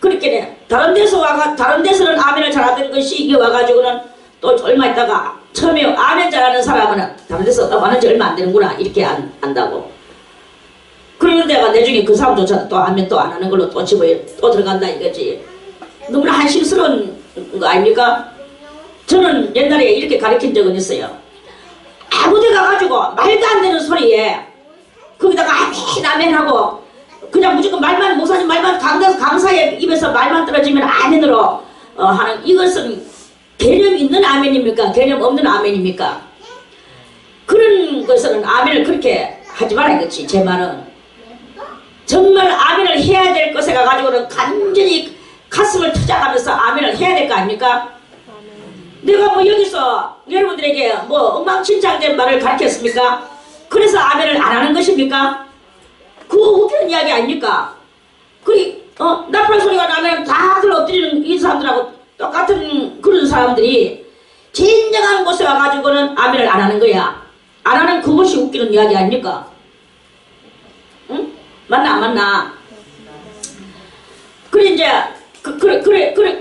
그렇게 다른 데서는 아멘을 잘하던 것이 이게 와가지고는 또 얼마 있다가 처음에 아멘 잘하는 사람은 다른 데서 하는 지 얼마 안 되는구나 이렇게 안다고. 그러는 데가 나중에 그 사람조차 또 아멘 또 안 하는 걸로 또 집어에 또 들어간다 이거지. 너무나 한심스러운 거 아닙니까? 저는 옛날에 이렇게 가르친 적은 있어요. 아무 데 가가지고 말도 안 되는 소리에 거기다가 아멘 하고 그냥 무조건 말만 목사님 말만 강사의 입에서 말만 떨어지면 아멘으로 하는 이것은 개념 있는 아멘입니까? 개념 없는 아멘입니까? 그런 것은 아멘을 그렇게 하지 말아야 겠지. 제 말은 정말 아멘을 해야 될 것에 가가지고는 간절히 가슴을 투자하면서 아멘을 해야 될 거 아닙니까? 내가 뭐 여기서 여러분들에게 뭐 엉망진창된 말을 가르쳤습니까? 그래서 아멘을 안 하는 것입니까? 그거 웃기는 이야기 아닙니까? 나팔 소리가 나면 다들 엎드리는 이 사람들하고 똑같은 그런 사람들이 진정한 곳에 와가지고는 아멘을 안 하는 거야. 안 하는 그것이 웃기는 이야기 아닙니까? 응? 맞나 안 맞나? 그래 이제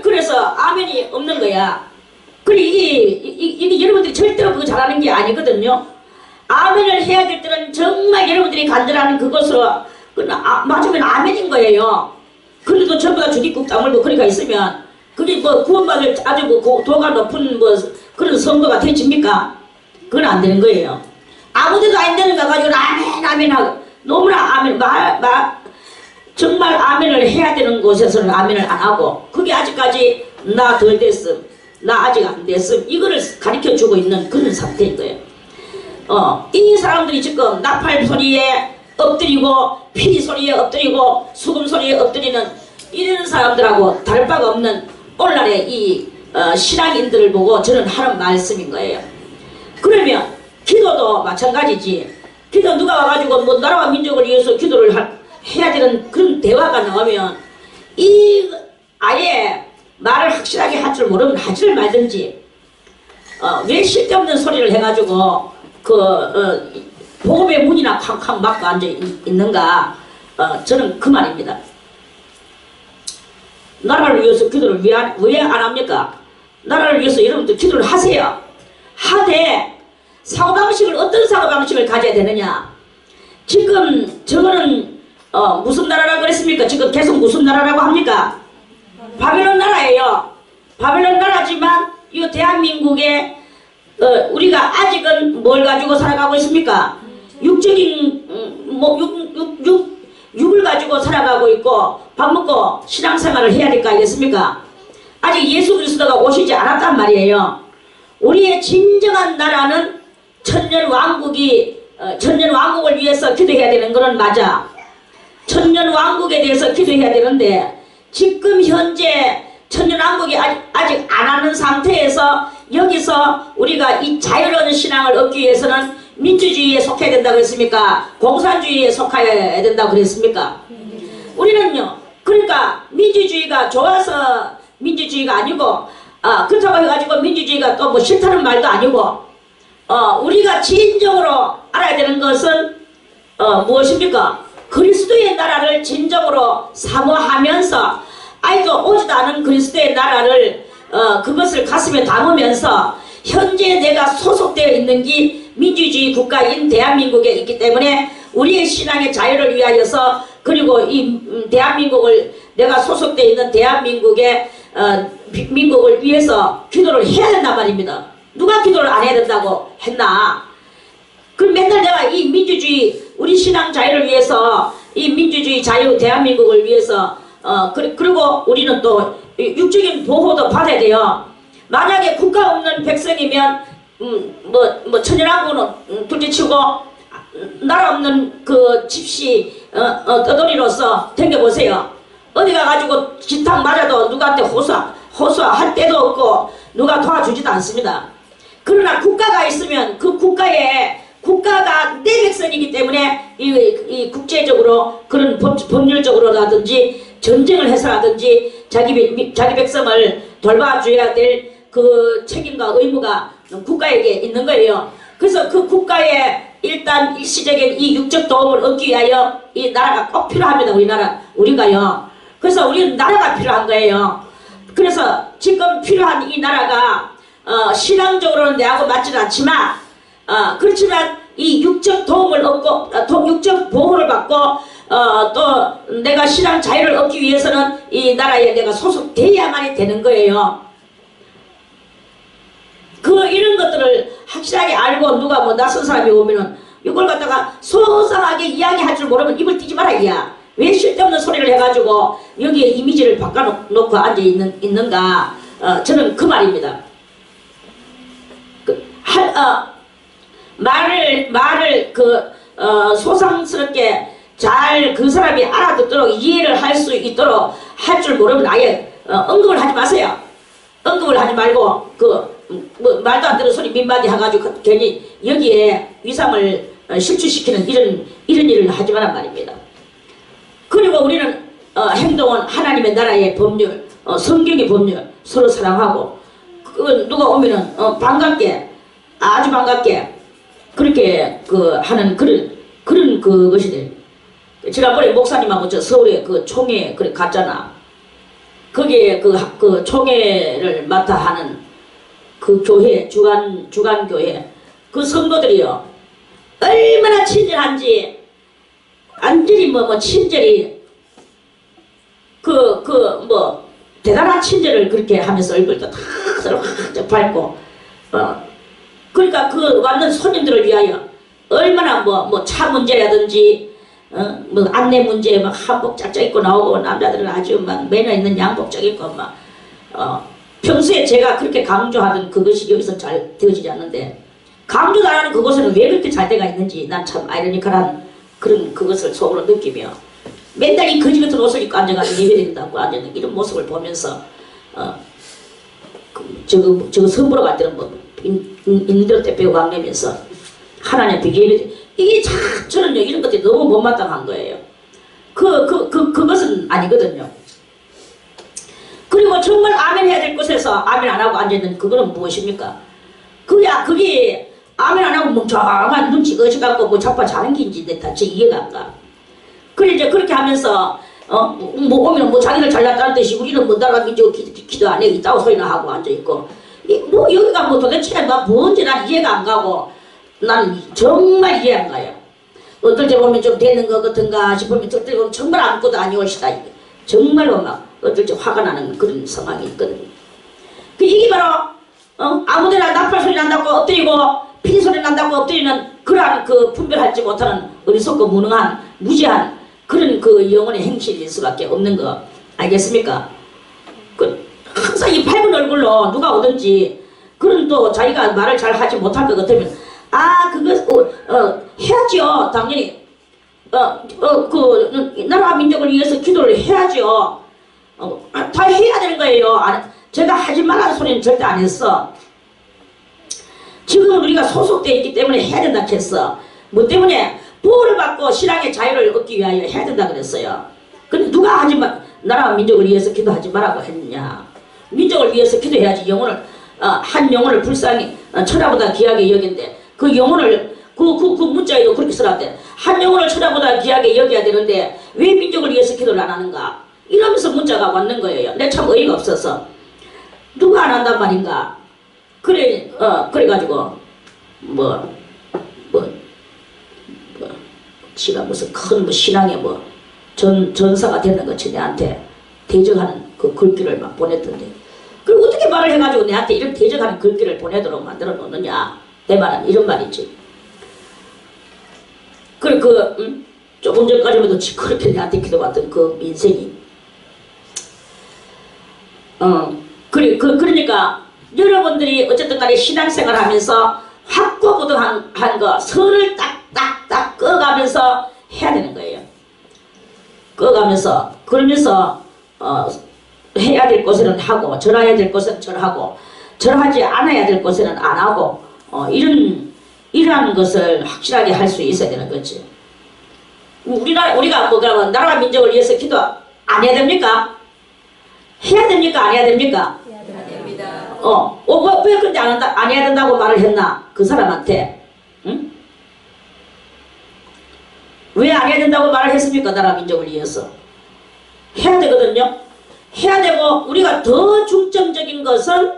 그래서 아멘이 없는 거야. 그래 이게 여러분들이 절대로 그거 잘하는 게 아니거든요. 아멘을 해야 될 때는 정말 여러분들이 간절하는 그것으로 맞으면 아멘인 거예요. 그래도 전부 다 주뒷국 다물고 그러니까 있으면 그게 뭐 구원받을 아주 뭐 도가 높은 뭐 그런 선거가 되집니까? 그건 안 되는 거예요. 아무데도 안 되는 거 가지고 아멘 아멘 하고 너무나 아멘 정말 아멘을 해야 되는 곳에서는 아멘을 안 하고 그게 아직까지 나 덜 됐음 나 아직 안 됐음 이거를 가르쳐 주고 있는 그런 상태인 거예요. 이 사람들이 지금 나팔 소리에 엎드리고 피 소리에 엎드리고 수금 소리에 엎드리는 이런 사람들하고 다를 바가 없는 오늘날의 이 신앙인들을 보고 저는 하는 말씀인 거예요. 그러면 기도도 마찬가지지. 기도 누가 와가지고 뭐 나라와 민족을 위해서 기도를 해야 되는 그런 대화가 나오면 이 아예 말을 확실하게 할 줄 모르면 하지를 말든지 왜 쓸데없는 소리를 해가지고 복음의 문이나 쾅쾅 막고 앉아 있는가. 저는 그 말입니다. 나라를 위해서 기도를 왜 안 합니까? 나라를 위해서 여러분들 기도를 하세요. 하되 사고방식을 어떤 사고방식을 가져야 되느냐. 지금 저거는 무슨 나라라고 그랬습니까? 지금 계속 무슨 나라라고 합니까? 바벨론 나라예요. 바벨론 나라지만 이 대한민국에 우리가 아직은 뭘 가지고 살아가고 있습니까? 육적인 육을 가지고 살아가고 있고 밥 먹고 신앙생활을 해야 될 거 아니겠습니까? 아직 예수 그리스도가 오시지 않았단 말이에요. 우리의 진정한 나라는 천년 왕국을 위해서 기도해야 되는 거는 맞아. 천년 왕국에 대해서 기도해야 되는데 지금 현재 천년 왕국이 아직 안 하는 상태에서 여기서 우리가 이 자유로운 신앙을 얻기 위해서는 민주주의에 속해야 된다고 했습니까? 공산주의에 속해야 된다고 그랬습니까? 우리는요, 그러니까 민주주의가 좋아서 민주주의가 아니고 그렇다고 해가지고 민주주의가 또 뭐 싫다는 말도 아니고 우리가 진정으로 알아야 되는 것은 무엇입니까? 그리스도의 나라를 진정으로 사모하면서 아직도 오지도 않은 그리스도의 나라를 그것을 가슴에 담으면서 현재 내가 소속되어 있는 게 민주주의 국가인 대한민국에 있기 때문에 우리의 신앙의 자유를 위하여서 그리고 이 대한민국을 내가 소속되어 있는 대한민국의 민국을 위해서 기도를 해야 된단 말입니다. 누가 기도를 안 해야 된다고 했나? 그럼 맨날 내가 이 민주주의 우리 신앙 자유를 위해서 이 민주주의 자유 대한민국을 위해서 그리고 우리는 또 육적인 보호도 받아야 돼요. 만약에 국가 없는 백성이면 천연왕국은 둘째치고 나라 없는 그 집시 떠돌이로서 댕겨보세요. 어디 가가지고 지탕 맞아도 누구한테 호소할 데도 없고 누가 도와주지도 않습니다. 그러나 국가가 있으면 그 국가가 내 백성이기 때문에 이 국제적으로 그런 법률적으로라든지 전쟁을 해서라든지 자기 백성을 돌봐줘야 될 그 책임과 의무가 국가에게 있는 거예요. 그래서 그 국가에 일단 일시적인 이 육적 도움을 얻기 위하여 이 나라가 꼭 필요합니다. 우리가요. 그래서 우리는 나라가 필요한 거예요. 그래서 지금 필요한 이 나라가 신앙적으로는 내하고 맞지는 않지만 그렇지만 이 육적 도움을 얻고 육적 보호를 받고 또 내가 신앙 자유를 얻기 위해서는 이 나라에 내가 소속돼야만이 되는 거예요. 이런 것들을 확실하게 알고 누가 뭐 낯선 사람이 오면은 이걸 갖다가 소상하게 이야기할 줄 모르면 입을 띄지 마라 이야. 왜 쓸데없는 소리를 해가지고 여기에 이미지를 바꿔놓고 앉아있는가. 저는 그 말입니다. 말을 소상스럽게 잘 그 사람이 알아듣도록 이해를 할 수 있도록 할 줄 모르면 아예 언급을 하지 마세요. 언급을 하지 말고 말도 안 되는 소리 민마디 해가지고 괜히 여기에 위상을 실추시키는 이런 일을 하지 마란 말입니다. 그리고 우리는 행동은 하나님의 나라의 법률, 성경의 법률 서로 사랑하고 누가 오면은 반갑게 아주 반갑게 그렇게 하는 그런 그것이 돼. 지난번에 목사님하고 저 서울에 그 총회 갔잖아. 거기에 그 총회를 맡아 하는 그 교회 주간 교회 그 성도들이요 얼마나 친절한지 완전히 친절이 대단한 친절을 그렇게 하면서 얼굴도 다 서로 밝고 그러니까 그 왔는 손님들을 위하여 얼마나 차 문제라든지 뭐 안내 문제 막 한복 짝짝 입고 나오고 남자들은 아주 막 매너 있는 양복 짝 입고 막 평소에 제가 그렇게 강조하던 그것이 여기서 잘 되어지지 않는데 강조도 안 하는 그곳에는 왜 그렇게 잘 돼가 있는지 난 참 아이러니컬한 그런 그것을 속으로 느끼며 맨날 이 거지 같은 옷을 입고 앉아가지고 예배드린다고 앉아있는 이런 모습을 보면서 저거 선보러 갈 때는 뭐 있는 대로 때 배우고 강내면서 하나님 앞에 예배 이게 참 저는요 이런 것들이 너무 못마땅한 거예요. 그것은 아니거든요. 그리고 정말 아멘 해야 될 곳에서 아멘 안 하고 앉아있는 그거는 무엇입니까? 그게 아멘 안 하고 멍청한 눈치 어지갖고 뭐 자꾸 자는 긴지 내 다 제 이해가 안 가. 그래 이제 그렇게 하면서 뭐 오면 뭐 자기를 잘났다는 듯이 우리는 뭐 나라 민족 기도 안 해 있다고 소리나 하고 앉아있고 뭐 여기가 뭐 도대체 뭔지 난 이해가 안 가고 난 정말 이해 안 가요. 어떨 때 보면 좀 되는 것 같은가 싶으면 어떨 때 보면 정말 아무것도 아니오시다. 정말로 막 어떨 때 화가 나는 그런 상황이 있거든요. 이게 바로 아무데나 나팔 소리 난다고 엎드리고 피 소리 난다고 엎드리는 그러한 그 분별하지 못하는 어리석고 무능한 무지한 그런 그 영혼의 행실일 수밖에 없는 거 알겠습니까? 항상 이 밝은 얼굴로 누가 오든지 그런 또 자기가 말을 잘 하지 못할 것 같으면 그거 해야지요. 당연히 그 나라 민족을 위해서 기도를 해야지요. 다 해야 되는 거예요. 제가 하지 말라는 소리는 절대 안 했어. 지금은 우리가 소속되어 있기 때문에 해야 된다 했어. 뭐 때문에 보호를 받고 신앙의 자유를 얻기 위하여 해야 된다 그랬어요. 근데 누가 하지 마 나라 민족을 위해서 기도하지 말라고 했느냐. 민족을 위해서 기도해야지. 영혼을 한 영혼을 불쌍히 천하보다 귀하게 여긴데 그 영혼을 그 문자에도 그렇게 써놨대. 한 영혼을 천하보다 귀하게 여겨야 되는데 왜 민족을 위해서 기도를 안 하는가 이러면서 문자가 왔는 거예요. 내 참 어이가 없어서 누가 안 한단 말인가. 그래가지고 지가 무슨 큰 신앙의 전사가 되는 것이 내한테 대적하는 그 글귀를 막 보냈던데 그리고 어떻게 말을 해가지고 내한테 이런 대적하는 글귀를 보내도록 만들어 놓느냐 내 말은 이런 말이지. 조금 전까지만 해도 그렇게 내한테 기도받던 그 민생이 그러니까 여러분들이 어쨌든 간에 신앙생활 하면서 확고부동한 거 선을 딱딱딱 꺼가면서 해야 되는 거예요. 꺼가면서 그러면서 해야 될 곳에는 하고 절해야 될 곳에는 절하고 절하지 않아야 될 곳에는 안 하고 이러한 것을 확실하게 할 수 있어야 되는 거지. 우리가 뭐 그러면 나라 민족을 위해서 기도 안 해야 됩니까? 해야 됩니까? 안 해야 됩니까? 해야 됩니다. 왜 그런데 안 해야 된다고 말을 했나? 그 사람한테. 응? 왜 안 해야 된다고 말을 했습니까? 나라 민족을 위해서. 해야 되거든요. 해야 되고 우리가 더 중점적인 것은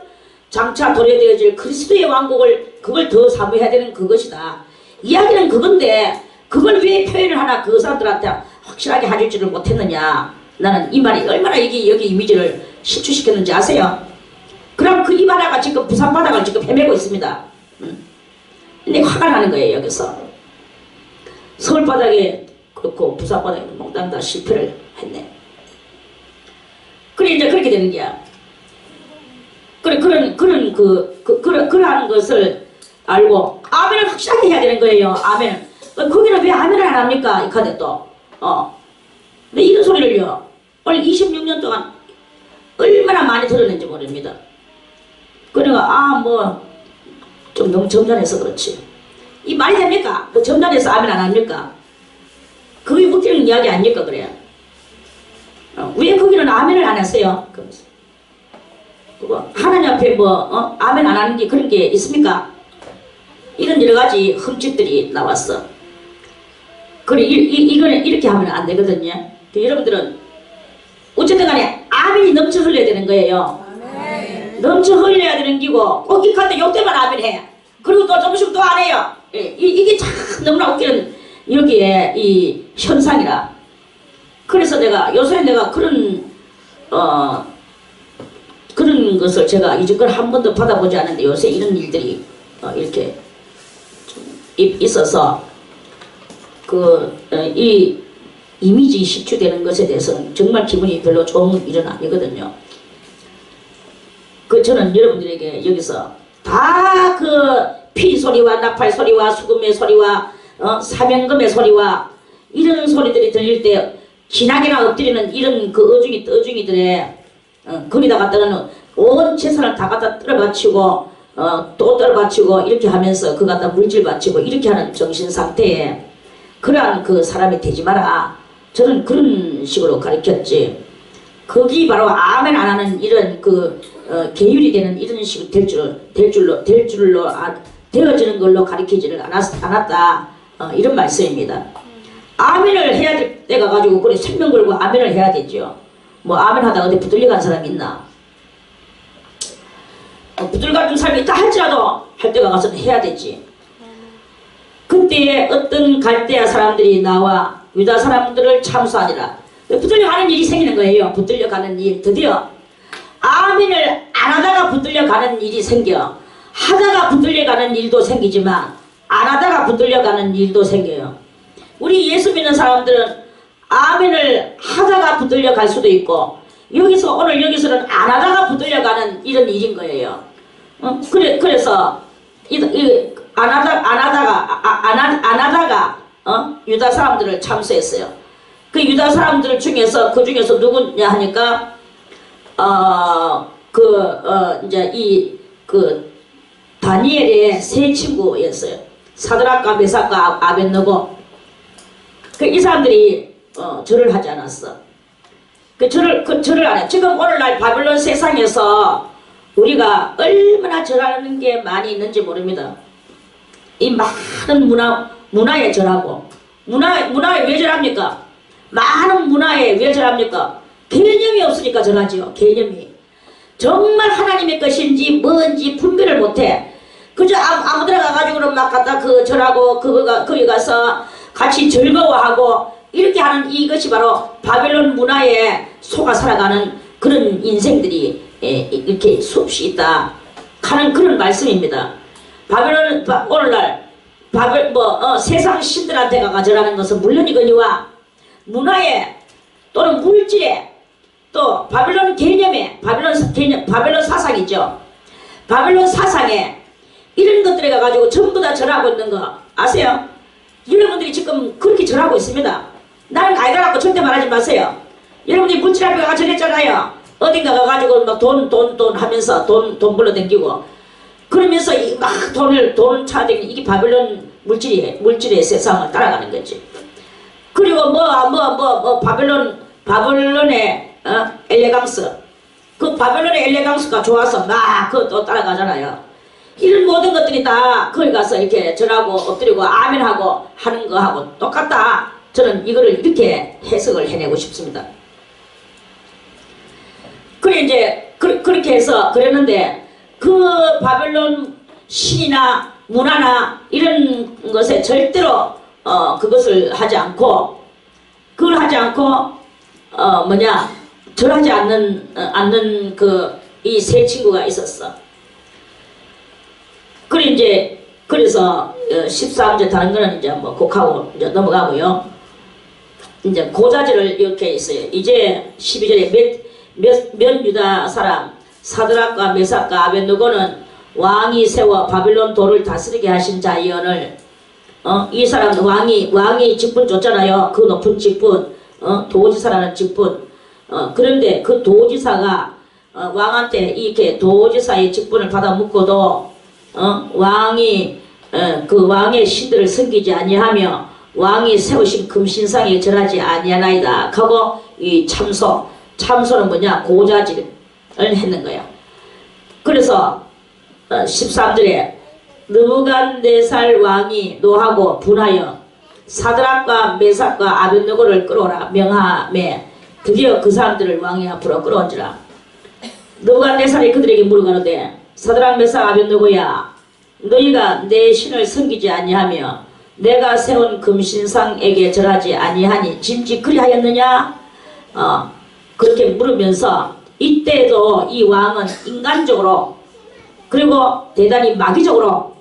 장차 도래되어질 그리스도의 왕국을 그걸 더 사모해야 되는 그것이다. 이야기는 그건데 그걸 왜 표현을 하나 그 사람들한테 확실하게 해주지를 못했느냐. 나는 이 말이 얼마나 여기 이미지를 실추시켰는지 아세요? 그럼 그 이 바다가 지금 부산 바다를 지금 헤매고 있습니다. 근데 화가 나는 거예요. 여기서 서울 바닥에 그렇고 부산 바닥에 몽땅 다 실패를 했네. 그래 이제 그렇게 되는 거야. 그러한 것을 알고 아멘을 확실하게 해야 되는 거예요. 아멘. 거기는 왜 아멘을 안 합니까? 이 카드 또. 근데 이런 소리를요. 오늘 26년 동안 얼마나 많이 들었는지 모릅니다. 그러니까 좀 너무 점잖해서 그렇지. 이 말이 됩니까? 그 점잖해서 아멘 안 합니까? 그게 웃기는 이야기 아닙니까? 그래요. 왜 거기는 아멘을 안 했어요? 그러면서. 하나님 앞에 아멘 안 하는 게 그런 게 있습니까? 이런 여러 가지 흠집들이 나왔어. 그래, 이거는 이렇게 하면 안 되거든요. 여러분들은 어쨌든 간에 아멘이 넘쳐 흘려야 되는 거예요. 아멘. 넘쳐 흘려야 되는 기고 꼭 이 카드 욕되면 아멘 해. 그리고 또 조금씩 또 안 해요. 이게 참 너무나 웃기는 여기에 이 현상이라. 그래서 요새 내가 그런 것을 제가 이제껏 한 번도 받아보지 않았는데 요새 이런 일들이 이렇게 좀 있어서 이 이미지 식출되는 것에 대해서는 정말 기분이 별로 좋은 일은 아니거든요. 저는 여러분들에게 여기서 다 그 피 소리와 나팔 소리와 수금의 소리와 사명금의 소리와 이런 소리들이 들릴 때 기나게나 엎드리는 이런 그 어중이들의 거기다 갖다는 온 재산을 다 갖다 떨어 바치고 또 떨어 바치고 이렇게 하면서 그 갖다 물질 바치고 이렇게 하는 정신 상태에 그러한 그 사람이 되지 마라. 저는 그런 식으로 가르쳤지. 거기 바로 아멘 안 하는 이런 그 계율이 되는 이런 식으로 되어지는 걸로 가르치지를 않았다. 이런 말씀입니다. 아멘을 해야 될 때가 가지고 그래 생명 걸고 아멘을 해야 되죠. 뭐 아멘 하다가 어디 붙들려 간 사람이 있나? 붙들려 간 사람이 있다 할지라도 할 때가 가서는 해야 되지. 그때 어떤 갈대아 사람들이 나와 유다 사람들을 참수하니라. 붙들려 가는 일이 생기는 거예요. 붙들려 가는 일. 드디어 아멘을 안 하다가 붙들려 가는 일이 생겨. 하다가 붙들려 가는 일도 생기지만 안 하다가 붙들려 가는 일도 생겨요. 우리 예수 믿는 사람들은 아멘을 하다가 붙들려 갈 수도 있고 오늘 여기서는 안 하다가 붙들려 가는 이런 일인 거예요. 그래서 안 하다가 유다 사람들을 참수했어요. 그 유다 사람들 중에서 그 중에서 누구냐 하니까 이제 다니엘의 세 친구였어요. 사드락과 메삭과 아벳느고. 이 사람들이 절을 하지 않았어. 절을 안 해. 지금 오늘날 바벨론 세상에서 우리가 얼마나 절하는 게 많이 있는지 모릅니다. 이 많은 문화에 절하고 문화에 왜 절합니까? 많은 문화에 왜 절합니까? 개념이 없으니까 절하지요. 개념이 정말 하나님의 것인지 뭔지 분별을 못해. 그저 아무데나 가가지고는 막 갖다 절하고 거기 가서 같이 즐거워하고 이렇게 하는 이것이 바로 바벨론 문화에 속아 살아가는 그런 인생들이 이렇게 수없이 있다 하는 그런 말씀입니다. 바벨론 오늘날 세상 신들한테 가가 절하는 것은 물론이거니와 문화에 또는 물질에 또 바벨론 개념에 바벨론 사상이죠. 바벨론 사상에 이런 것들에 가가지고 전부 다 절하고 있는 거 아세요? 여러분들이 지금 그렇게 절하고 있습니다. 나는 알가라고 절대 말하지 마세요. 여러분들이 물질 앞에 가가 절했잖아요. 어딘가 가가지고 막 돈 하면서 돈 불러당기고 그러면서 막 돈을 찾아다니는 이게 바벨론 물질의 세상을 따라가는 거지. 그리고 바벨론의 엘레강스, 그 바벨론의 엘레강스가 좋아서 막 그것도 따라가잖아요. 이런 모든 것들이 다 거기 가서 이렇게 절하고 엎드리고 아멘하고 하는 거하고 똑같다. 저는 이거를 이렇게 해석을 해내고 싶습니다. 그래 이제 그렇게 해서 그랬는데 그 바벨론 신이나 문화나 이런 것에 절대로 그것을 하지 않고 그걸 하지 않고 절하지 않는 이 세 친구가 있었어. 그래서 14문제 다른 거는 이제 곡하고 이제 넘어가고요. 이제 고자질을 이렇게 있어요. 이제 12절에 몇 유다 사람 사드락과 메삭과 아벳느고는 왕이 세워 바빌론 도를 다스리게 하신 자이언을 이 사람 왕이 직분 줬잖아요. 그 높은 직분 도지사라는 직분. 그런데 그 도지사가 왕한테 이렇게 도지사의 직분을 받아 묻고도 왕이 그 왕의 신들을 섬기지 아니하며 왕이 세우신 금신상에 절하지 아니하나이다 하고 이 참소는 뭐냐? 고자질을 했는 거야. 그래서 13절에 느부갓네살 왕이 노하고 분하여 사드락과 메삭과 아벳느고를 끌어오라 명하매 드디어 그 사람들을 왕의 앞으로 끌어온지라. 느부갓네살이 그들에게 물어가는데 사드락 메삭 아벳느고야 너희가 내 신을 섬기지 아니하며 내가 세운 금신상에게 절하지 아니하니 짐짓 그리하였느냐? 그렇게 물으면서 이때도 이 왕은 인간적으로 그리고 대단히 마귀적으로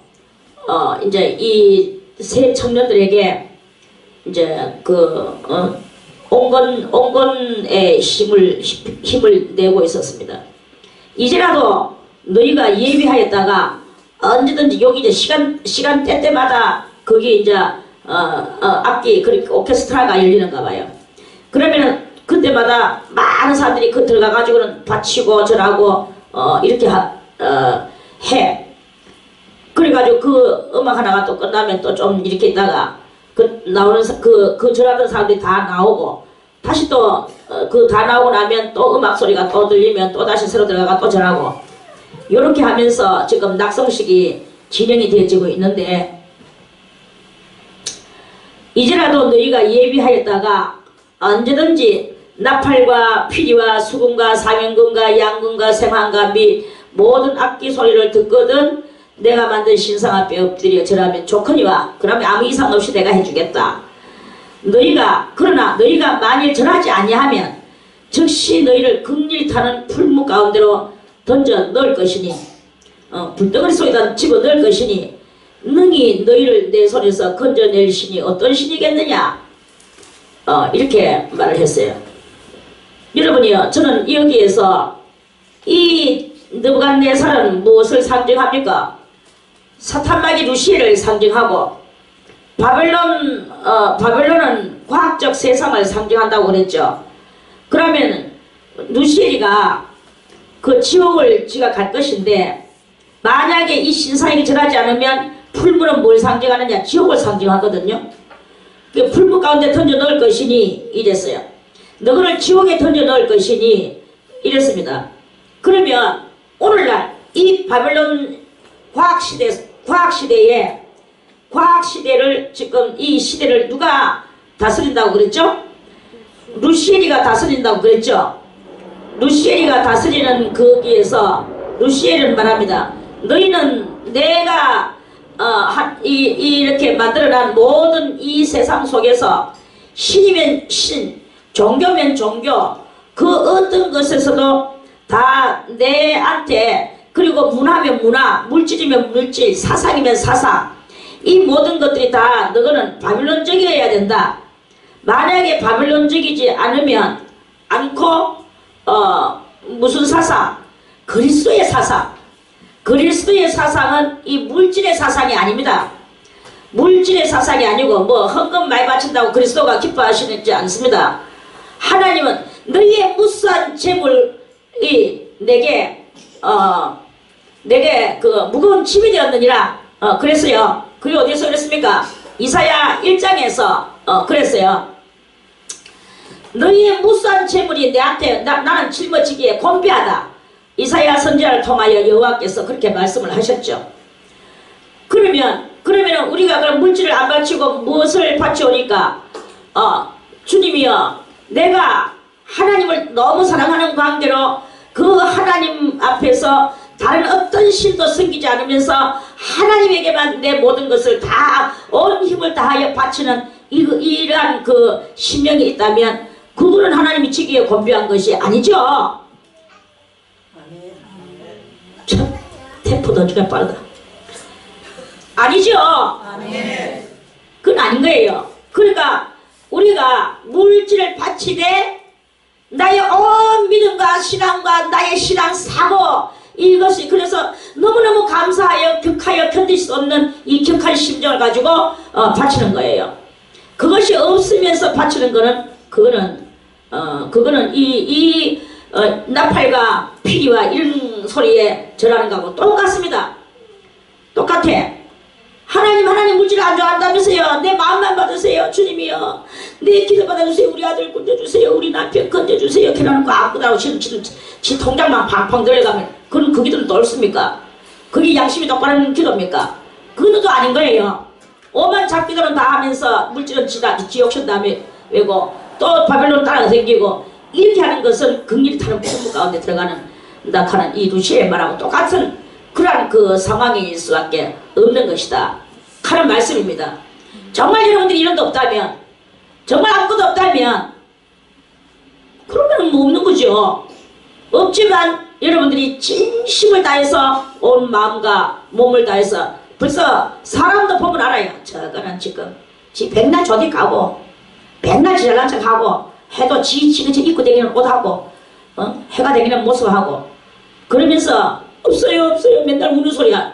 이제 이 세 청년들에게 이제 온건의 힘을 내고 있었습니다. 이제라도 너희가 예비하였다가 언제든지 여기 이제 시간 때마다 거기 이제 악기 그렇게 오케스트라가 열리는가 봐요. 그러면은 그때마다 많은 사람들이 그 들어가 가지고는 바치고 절하고 이렇게 해. 그래가지고 그 음악 하나가 또 끝나면 또 좀 이렇게 있다가 그 나오는 그 절하던 사람들이 다 나오고 다시 또 그 다 나오고 나면 또 음악 소리가 또 들리면 또 다시 새로 들어가가 또 절하고 이렇게 하면서 지금 낙성식이 진행이 되어지고 있는데 이제라도 너희가 예비하였다가 언제든지 나팔과 피리와 수금과 사명금과 양금과 생황과 미 모든 악기 소리를 듣거든 내가 만든 신상 앞에 엎드려 절하면 좋거니와 그러면 아무 이상 없이 내가 해주겠다. 그러나 너희가 만일 절하지 아니하면 즉시 너희를 극렬히 타는 풀무 가운데로 던져 넣을 것이니 불덩어리 속에다 집어 넣을 것이니 능히 너희를 내 손에서 건져낼 신이 어떤 신이겠느냐 이렇게 말을 했어요. 여러분이요, 저는 여기에서 이 느부갓네살은 무엇을 상징합니까? 사탄마귀 루시엘을 상징하고 바벨론은 과학적 세상을 상징한다고 그랬죠. 그러면 루시엘이가 그 지옥을 지가 갈 것인데 만약에 이 신사에게 절하지 않으면 풀무는 뭘 상징하느냐? 지옥을 상징하거든요. 그 풀무 가운데 던져 넣을 것이니 이랬어요. 너희를 지옥에 던져 넣을 것이니 이랬습니다. 그러면 오늘날 이 바벨론 과학시대를 지금 이 시대를 누가 다스린다고 그랬죠? 루시엘이가 다스린다고 그랬죠? 루시엘이가 다스리는 거기에서 루시엘은 말합니다. 너희는 내가 이렇게 만들어난 모든 이 세상 속에서 신이면 신, 종교면 종교, 그 어떤 것에서도 다 내한테 그리고 문화면 문화, 물질이면 물질, 사상이면 사상 이 모든 것들이 다 너희는 바빌론적이어야 된다. 만약에 바빌론적이지 않고 무슨 사상? 그리스도의 사상. 그리스도의 사상은 이 물질의 사상이 아닙니다. 물질의 사상이 아니고 뭐 헌금 많이 바친다고 그리스도가 기뻐하시지 않습니다. 하나님은 너희의 무수한 재물이 내게 그 무거운 짐이 되었느니라 그랬어요. 그게 어디서 그랬습니까? 이사야 1장에서 그랬어요. 너희의 무수한 재물이 내한테 나는 짊어지기에 곤비하다. 이사야 선지자를 통하여 여호와께서 그렇게 말씀을 하셨죠. 그러면 우리가 그럼 물질을 안 바치고 무엇을 바치오니까 주님이여 내가 하나님을 너무 사랑하는 관계로 그 하나님 앞에서 다른 어떤 신도 섬기지 않으면서 하나님에게만 내 모든 것을 다 온 힘을 다하여 바치는 이러한 그 신명이 있다면 그분은 하나님이 지기에 곤비한 것이 아니죠. 참 템포 던지가 빠르다. 아니죠. 그건 아닌 거예요. 그러니까 우리가 물질을 바치되 나의 온 믿음과 신앙과 나의 신앙 사고 이것이 그래서 너무너무 감사하여 격하여 견딜 수 없는 이 격한 심정을 가지고 바치는 거예요. 그것이 없으면서 바치는 거는 그거는 이 나팔과 피리와 이런 소리에 절하는 거하고 똑같습니다. 똑같아. 하나님 물질을 안 좋아한다면서요. 내 마음만 받으세요. 주님이요. 내 기도 받아주세요. 우리 아들 건져주세요. 우리 남편 건져주세요. 걔라는 거 아무거나 지 통장만 팡팡 들어가면 그럼 그 기도는 또 옳습니까? 그게 양심이 똑바로 하는 기도입니까? 그거는 또 아닌 거예요. 오만 잡기도는 다 하면서 물질은 지 욕심 다음에 외고 또 바벨론 따라다니고 이렇게 하는 것은 극렬히 타는 풍부 가운데 들어가는 낙하는 이 루시엘 말하고 똑같은 그러한 그 상황일 수밖에 없는 것이다 하는 말씀입니다. 정말 여러분들이 이런 데 없다면 정말 아무것도 없다면 그러면 뭐 없는 거죠. 없지만 여러분들이 진심을 다해서 온 마음과 몸을 다해서 벌써 사람도 보면 알아요. 저거는 지금 지 백날 저기 가고 백날 지랄난 척하고 해도 지그지 입고 다니는 옷하고 해가 다니는 모습하고 그러면서 없어요 없어요 맨날 우는 소리야.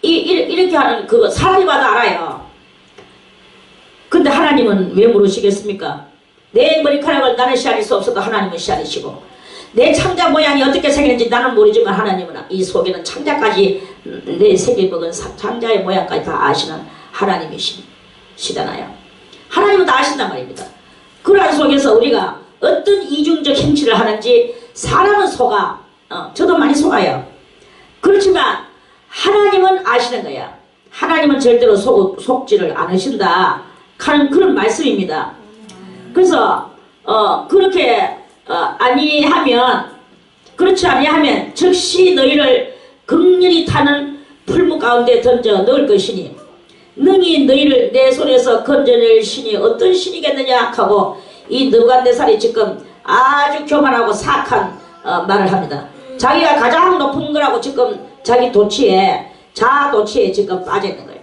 이렇게 하는 그거 사람이 봐도 알아요. 근데 하나님은 왜 모르시겠습니까? 내 머리카락을 나는 시아릴 수 없어도 하나님은 시아리시고 내 창자 모양이 어떻게 생겼는지 나는 모르지만 하나님은 이 속에는 창자까지 내 새끼 먹은 창자의 모양까지 다 아시는 하나님이시잖아요. 하나님은 다 아신단 말입니다. 그러한 속에서 우리가 어떤 이중적 행치를 하는지 사람은 속아. 저도 많이 속아요. 그렇지만 하나님은 아시는 거야. 하나님은 절대로 속지를 않으신다 하는 그런 말씀입니다. 그래서 그렇게 아니하면 그렇지 아니하면 즉시 너희를 극렬히 타는 풀무 가운데 던져 넣을 것이니 능히 너희를 내 손에서 건져낼 신이 어떤 신이겠느냐 하고 이 느부갓네살이 지금 아주 교만하고 사악한 말을 합니다. 자기가 가장 높은 거라고 지금 자기 도취에 자아도취에 지금 빠져 있는 거예요.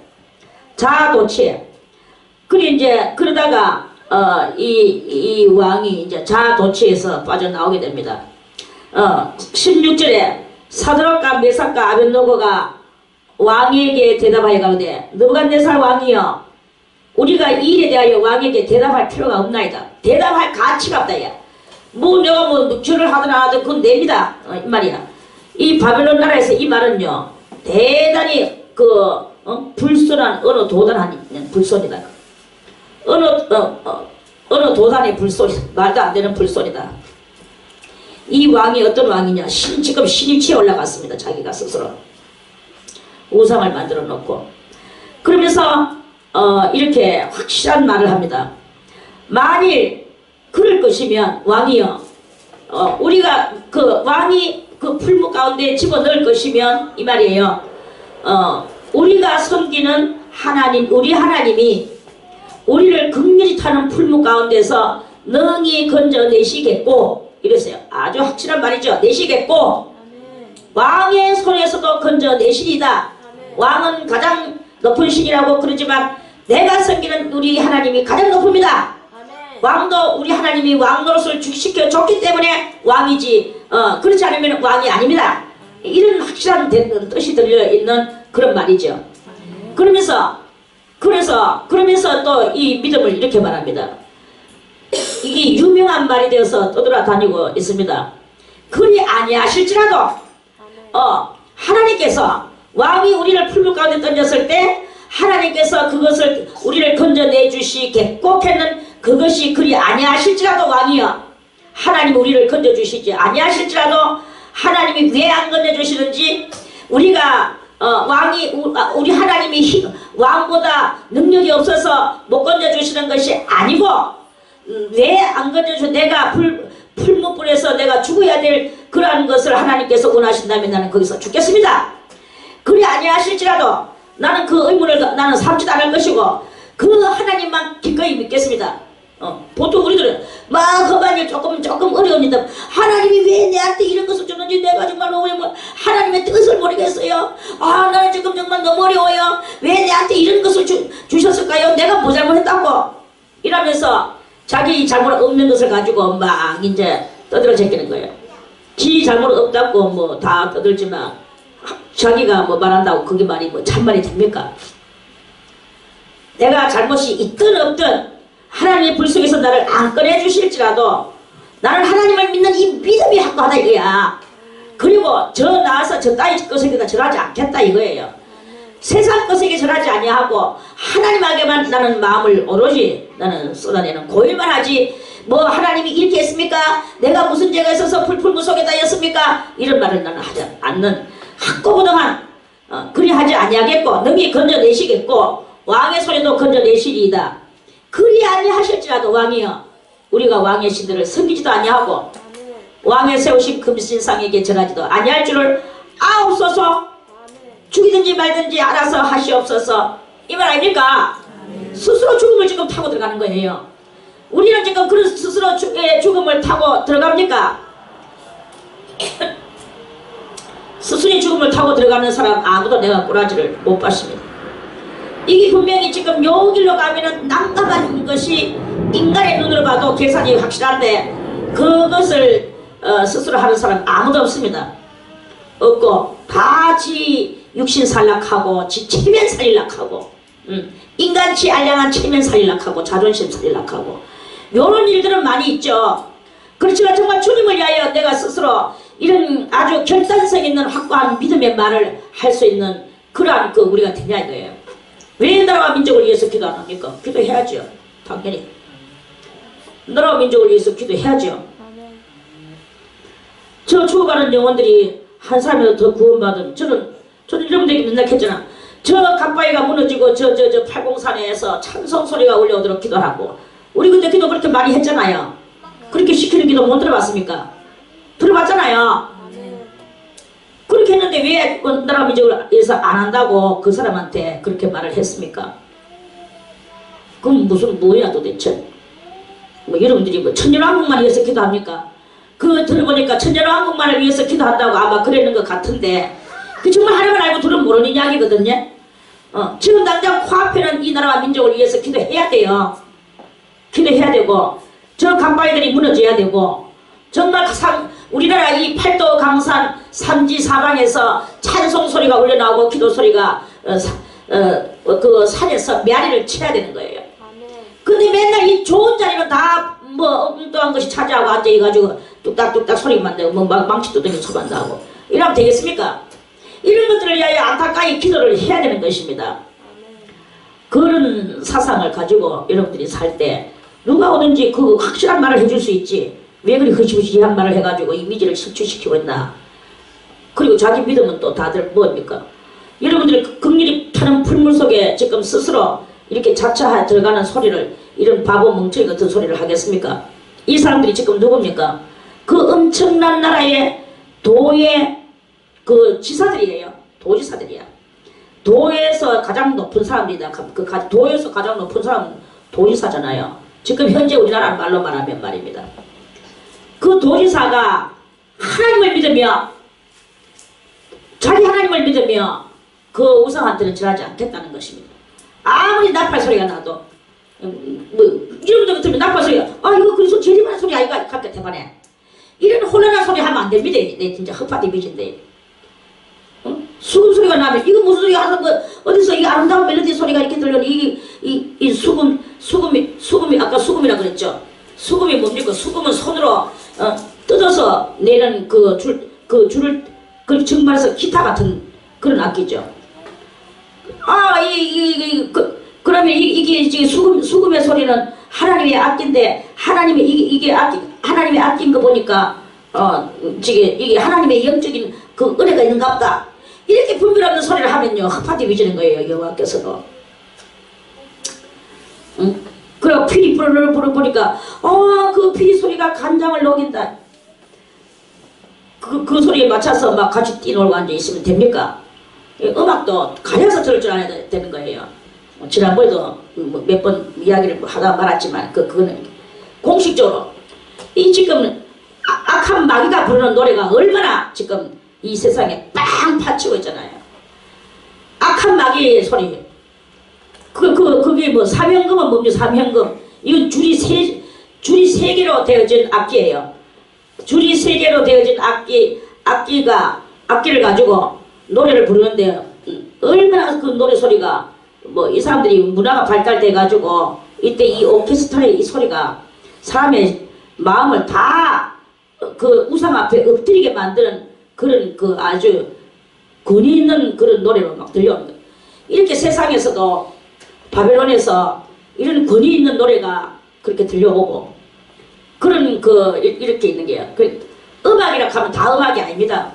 자아도취에. 그래 이제 그러다가 이 왕이 이제 자아도취에서 빠져나오게 됩니다. 16절에 사드락과 메삭과 아벳노고가 왕에게 대답하여 가로되 느부갓네살 왕이여 우리가 이 일에 대하여 왕에게 대답할 필요가 없나이다. 대답할 가치가 없다. 뭐 내가 뭐 묵주를 하든 안 하든 그건 냅니다. 이 말이야. 이 바벨론 나라에서 이 말은요 대단히 불손한 어느 도단한 불손이다. 어느 도단의 불손이 말도 안 되는 불손이다. 이 왕이 어떤 왕이냐? 지금 신임치에 올라갔습니다. 자기가 스스로 우상을 만들어 놓고 그러면서 이렇게 확실한 말을 합니다. 만일 그럴 것이면 왕이여 우리가 그 왕이 그 풀무 가운데 집어넣을 것이면 이 말이에요. 우리가 섬기는 하나님 우리 하나님이 우리를 극렬히 타는 풀무 가운데서 능히 건져내시겠고 이랬어요. 아주 확실한 말이죠. 내시겠고 왕의 손에서도 건져내시리다. 왕은 가장 높은 신이라고 그러지만 내가 섬기는 우리 하나님이 가장 높습니다. 왕도 우리 하나님이 왕 노릇을 시켜 줬기 때문에 왕이지 그렇지 않으면 왕이 아닙니다. 이런 확실한 뜻이 들려있는 그런 말이죠. 그러면서 또 이 믿음을 이렇게 말합니다. 이게 유명한 말이 되어서 떠돌아다니고 있습니다. 그리 아니하실지라도 하나님께서 왕이 우리를 풀무 가운데 던졌을 때 하나님께서 그것을 우리를 건져내 주시겠고 했는 그것이 그리 아니하실지라도 왕이여 하나님 우리를 건져주시지 아니하실지라도 하나님이 왜 안 건져주시는지 우리가 우리 하나님이 왕보다 능력이 없어서 못 건져주시는 것이 아니고 왜 안 건져주셔 내가 풀무불에서 내가 죽어야 될 그러한 것을 하나님께서 원하신다면 나는 거기서 죽겠습니다. 그리 아니하실지라도 나는 그 의문을 나는 삼지도 않을 것이고 그 하나님만 기꺼이 믿겠습니다. 보통 우리들은 막 그만 일 조금 어려웁니다. 하나님이 왜 내한테 이런 것을 주는지 내가 정말 너무 하나님의 뜻을 모르겠어요. 나는 지금 정말 너무 어려워요. 왜 내한테 이런 것을 주셨을까요? 내가 뭐 잘못했다고 이러면서 자기 잘못 없는 것을 가지고 막 이제 떠들어 제끼는 거예요. 지 잘못 없다고 뭐 다 떠들지만 자기가 뭐 말한다고 그게 말이 뭐 참말이 됩니까? 내가 잘못이 있든 없든 하나님의 불 속에서 나를 안 꺼내주실지라도 나는 하나님을 믿는 이 믿음이 확고하다 이거야. 그리고 저 나와서 저 따위 것에게다 절하지 않겠다 이거예요. 세상 것에게 절하지 아니하고 하나님에게만 나는 마음을 오로지 나는 쏟아내는 고일만 하지 뭐 하나님이 이렇게 했습니까? 내가 무슨 죄가 있어서 풀무 속에다 였습니까? 이런 말을 나는 하지 않는 확고부동한 그리 하지 아니하겠고 능히 건져내시겠고 왕의 손에도 건져내시리이다. 그리 아니하실지라도 왕이여 우리가 왕의 신들을 섬기지도 아니하고 왕의 세우신 금신상에게 절하지도 아니할 줄을 아옵소서. 죽이든지 말든지 알아서 하시옵소서. 이 말 아닙니까? 스스로 죽음을 지금 타고 들어가는 거예요. 우리는 지금 그런 스스로 죽음을 타고 들어갑니까? 스스로의 죽음을 타고 들어가는 사람 아무도 내가 꼬라지를 못 봤습니다. 이게 분명히 지금 요 길로 가면은 난감한 것이 인간의 눈으로 봐도 계산이 확실한데 그것을 스스로 하는 사람 아무도 없습니다. 없고 다 지 육신 살락하고 지 체면 살락하고 인간치 알량한 체면 살락하고 자존심 살락하고 요런 일들은 많이 있죠. 그렇지만 정말 주님을 위하여 내가 스스로 이런 아주 결단성 있는 확고한 믿음의 말을 할 수 있는 그러한 우리가 되냐 이거예요. 왜 나라와 민족을 위해서 기도 안 합니까? 기도해야죠. 당연히 나라와 민족을 위해서 기도해야죠. 저 죽어가는 영혼들이 한 사람이라도 더 구원받으면 저는 여러분들에게 맨날 했잖아. 저 갓바위가 무너지고 저 팔공산에서 찬송 소리가 울려오도록 기도하고 우리 그때 기도 그렇게 많이 했잖아요. 그렇게 시키는 기도 못 들어봤습니까? 들어봤잖아요. 그렇게 했는데 왜 나라 민족을 위해서 안 한다고 그 사람한테 그렇게 말을 했습니까? 그럼 무슨 뭐야 도대체? 뭐 여러분들이 뭐 천년왕국만을 위해서 기도합니까? 그 들어보니까 천년왕국만을 위해서 기도한다고 아마 그랬는 것 같은데 그 정말 하나님을 알고 들으면 모르는 이야기거든요. 지금 당장 코앞에는 이 나라와 민족을 위해서 기도해야 돼요. 기도해야 되고 저 강바위들이 무너져야 되고 정말 우리나라 이 팔도 강산 삼지 사방에서 찬송 소리가 울려나오고 기도 소리가 그 산에서 메아리를 쳐야 되는 거예요. 근데 맨날 이 좋은 자리는 다 뭐 엉뚱한 것이 차지하고 앉아가지고 뚝딱뚝딱 소리만 내고 뭐 망치 두덩이 소리만 나고 이러면 되겠습니까? 이런 것들을 위하여 안타까이 기도를 해야 되는 것입니다. 그런 사상을 가지고 여러분들이 살 때 누가 오든지 그 확실한 말을 해줄 수 있지. 왜 그리 흐지부지한 말을 해가지고 이미지를 실추시키고 있나. 그리고 자기 믿음은 또 다들 뭡니까? 여러분들이 극렬히 타는 풀물 속에 지금 스스로 이렇게 자차 들어가는 소리를 이런 바보 멍청이 같은 소리를 하겠습니까? 이 사람들이 지금 누굽니까? 그 엄청난 나라의 도의 그 지사들이에요. 도지사들이야. 도에서 가장 높은 사람들이다. 도에서 가장 높은 사람은 도지사잖아요. 지금 현재 우리나라 말로 말하면 말입니다. 그 도지사가 하나님을 믿으며 자기 하나님을 믿으며 그 우상한테는 절하지 않겠다는 것입니다. 아무리 나팔 소리가 나도 뭐 여러분들 같으면 나팔 소리가 이거 그래서 제일 많은 소리 아이가 갖다 대반해. 이런 혼란한 소리 하면 안 됩니다. 내 진짜 헛파티 미진데. 수금 소리가 나면 이거 무슨 소리가 하는 거 어디서 이 아름다운 멜로디 소리가 이렇게 들려는 이 수금이 아까 수금이라 그랬죠. 수금이 뭡니까? 수금은 손으로 뜯어서 내는 줄을 정말해서 기타 같은 그런 악기죠. 그러면 이게 수금의 소리는 하나님의 악기인데 하나님의 악기인 거 보니까 이게 하나님의 영적인 그 은혜가 있는가 보다. 이렇게 분별 없는 소리를 하면요 헛파티 비지는 거예요. 여호와께서도. 그리고 피리 불어보니까 그 피리 소리가 간장을 녹인다. 그 소리에 맞춰서 막 같이 뛰놀고 앉아있으면 됩니까? 음악도 가려서 들을 줄 알아야 되는 거예요. 지난번에도 몇 번 이야기를 하다 말았지만 그거는 공식적으로 이 지금 악한 마귀가 부르는 노래가 얼마나 지금 이 세상에 빵 파치고 있잖아요. 악한 마귀의 소리. 그게 뭐 삼현금은 뭡니까? 삼현금. 이건 줄이 세 개로 되어진 악기예요. 줄이 세 개로 되어진 악기를 가지고 노래를 부르는데 얼마나 그 노래 소리가 뭐 이 사람들이 문화가 발달돼 가지고 이때 이 오케스트라의 이 소리가 사람의 마음을 다 그 우상 앞에 엎드리게 만드는 그런 그 아주 권위 있는 그런 노래로 막 들려오는 거예요. 이렇게 세상에서도 바벨론에서 이런 권위 있는 노래가 그렇게 들려오고 그런 이렇게 있는 게요. 음악이라고 하면 다 음악이 아닙니다.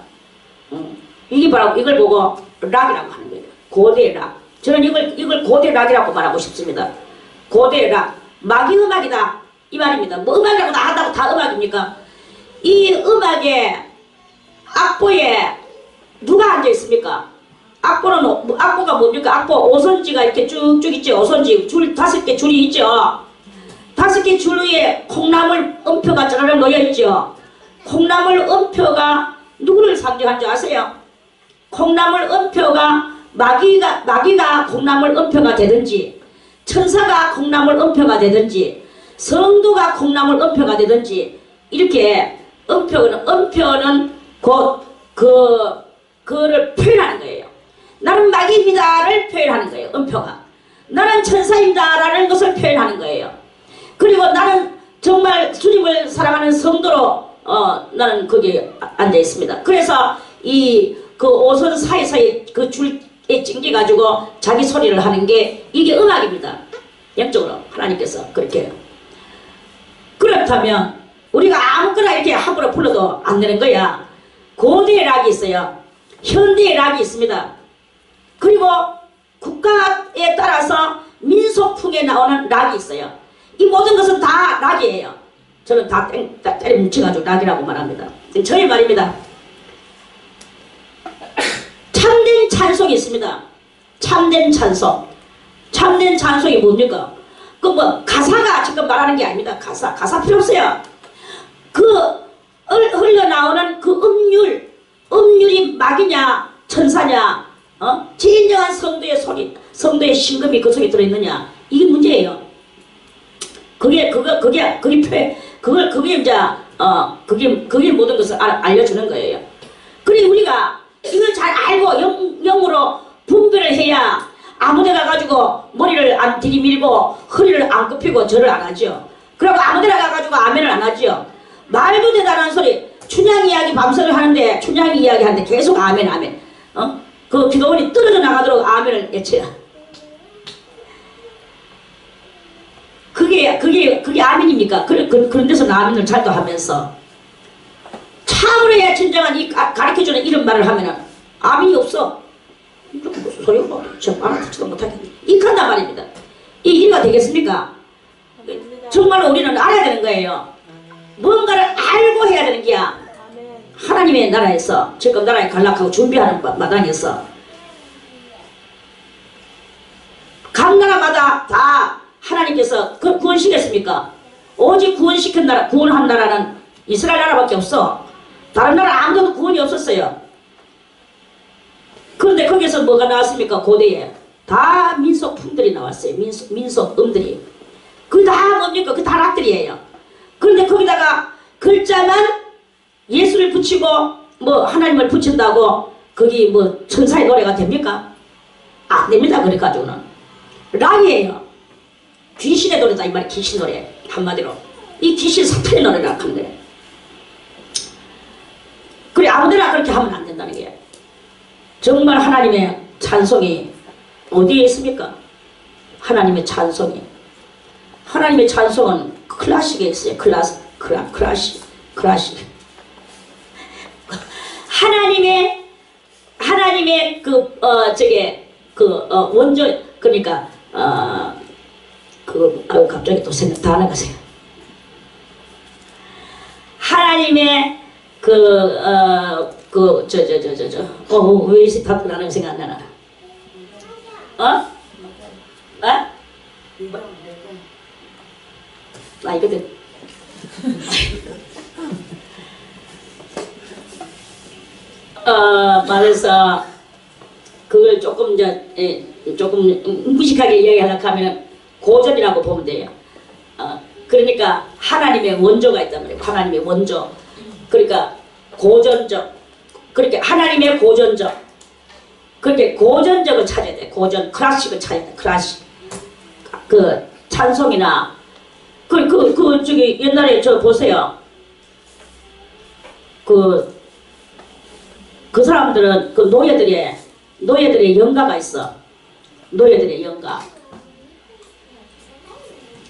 이게 바로 이걸 보고 락이라고 하는 거예요. 고대 락. 저는 이걸 고대 락이라고 말하고 싶습니다. 고대 락. 마귀 음악이다. 이 말입니다. 뭐 음악이라고 다 한다고 다 음악입니까? 이 음악의 악보에 누가 앉아 있습니까? 악보가 뭡니까? 악보 오선지가 이렇게 쭉쭉 있죠. 오선지 줄 5개 줄이 있죠. 5개 줄 위에 콩나물 음표가 짜라락 놓여 있죠. 콩나물 음표가 누구를 상징하는 줄 아세요? 콩나물 음표가 마귀가 콩나물 음표가 되든지 천사가 콩나물 음표가 되든지 성도가 콩나물 엄표가 되든지 이렇게 엄표는 곧 그를 표현하는 거예요. 나는 마귀입니다를 표현하는 거예요. 엄표가. 나는 천사입니다라는 것을 표현하는 거예요. 그리고 나는 정말 주님을 사랑하는 성도로 나는 거기에 앉아 있습니다. 그래서 그 오선 사이사이 그 줄에 찡겨 가지고 자기 소리를 하는 게 이게 음악입니다. 영적으로 하나님께서 그렇게 해요. 그렇다면 우리가 아무거나 이렇게 함부로 불러도 안 되는 거야. 고대의 락이 있어요. 현대의 락이 있습니다. 그리고 국가에 따라서 민속풍에 나오는 락이 있어요. 이 모든 것은 다 락이에요. 저는 다 때려 뭉쳐가지고 락이라고 말합니다. 저의 말입니다. 참된 찬송이 있습니다. 참된 찬송. 참된 찬송이 뭡니까? 그 뭐 가사가 지금 말하는 게 아닙니다. 가사 필요 없어요. 그 흘러나오는 그 음률이 마귀냐 천사냐, 진정한 성도의 소리, 성도의 신금이 그 속에 들어있느냐, 이게 문제예요. 그게 모든 것을 알려주는 거예요. 그리고 우리가 이걸 잘 알고 영으로 분별을 해야 아무데 가가지고 머리를 안 들이밀고 허리를 안 굽히고 절을 안 하죠. 그리고 아무데나 가가지고 아멘을 안 하죠. 말도 대단한 소리, 춘향 이야기 밤새를 하는데 춘향 이야기 하는데 계속 아멘. 그 기도원이 떨어져 나가도록 아멘을 외쳐요. 그게 아멘입니까? 그런 데서 아멘을 잘도 하면서 참으로 해야 진정한 이 가르쳐주는 이런 말을 하면은 아멘이 없어. 무슨 소용도 없어. 알아듣지도 못하겠네. 이간단 말입니다. 이 일가 되겠습니까? 정말로 우리는 알아야 되는 거예요. 뭔가를 알고 해야 되는 게야. 하나님의 나라에서, 지금 나라에 갈락하고 준비하는 마당에서 각 나라마다 다 하나님께서 구원시켰습니까? 오직 구원한 나라는 이스라엘 나라밖에 없어. 다른 나라 아무도 구원이 없었어요. 그런데 거기서 뭐가 나왔습니까? 고대에 다 민속품들이 나왔어요. 민속음들이. 그게 다 뭡니까? 그 다락들이에요. 그런데 거기다가 글자만 예수를 붙이고 뭐 하나님을 붙인다고 거기 뭐 천사의 노래가 됩니까? 안 됩니다. 그래가지고는 락이에요. 귀신의 노래다 이 말이. 귀신 노래 한마디로 이 귀신 사탄의 노래라 하는 거예요. 그래 아무데나 그렇게 하면 안 된다는 게. 정말 하나님의 찬송이 어디에 있습니까? 하나님의 찬송이. 하나님의 찬송은 클래식에 있어요. 클래식. 하나님의 원조, 그러니까 갑자기 또 생각 다 나가세요. 하나님의 왜 이렇게 다 나는 생각 안 나나? 이거든. 말해서 그걸 조금 무식하게 이야기하려고 하면 고전이라고 보면 돼요. 그러니까 하나님의 원조가 있단 말이에요. 하나님의 원조. 그러니까 고전적. 그렇게 하나님의 고전적. 그렇게 고전적을 찾아야 돼. 고전, 클래식을 찾아야 돼. 클래식. 그 찬송이나 저기 옛날에 저 보세요. 그 사람들은 그 노예들의 영가가 있어. 노예들의 영가.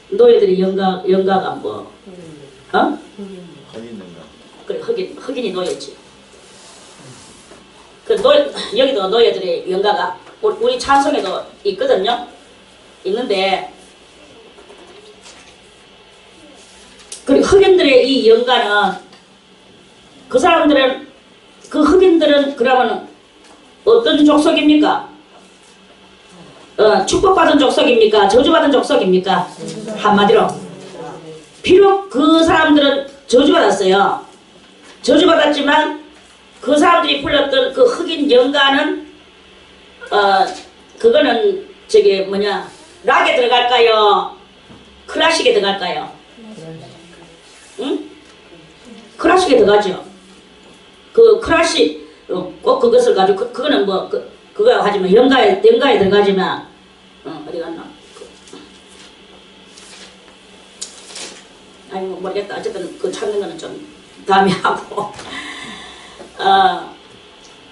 노예들의 영가가 뭐? 그래 흑인이 노예지. 여기도 노예들의 영가가 우리 찬송에도 있거든요. 있는데 그리고 흑인들의 이 영가는 그 흑인들은 그러면 어떤 족속입니까? 축복받은 족속입니까? 저주받은 족속입니까? 한마디로 비록 그 사람들은 저주받았어요. 저주받았지만 그 사람들이 불렀던 그 흑인 영가는 그거는 락에 들어갈까요? 클래식에 들어갈까요? 응? 클래식에 들어가죠. 그 클래식 꼭 그것을 가지고 그거는 뭐 그거 하지만 연가에 들어가지만 어디 갔나? 아니 뭐 모르겠다. 어쨌든 그 찾는 거는 좀 다음에 하고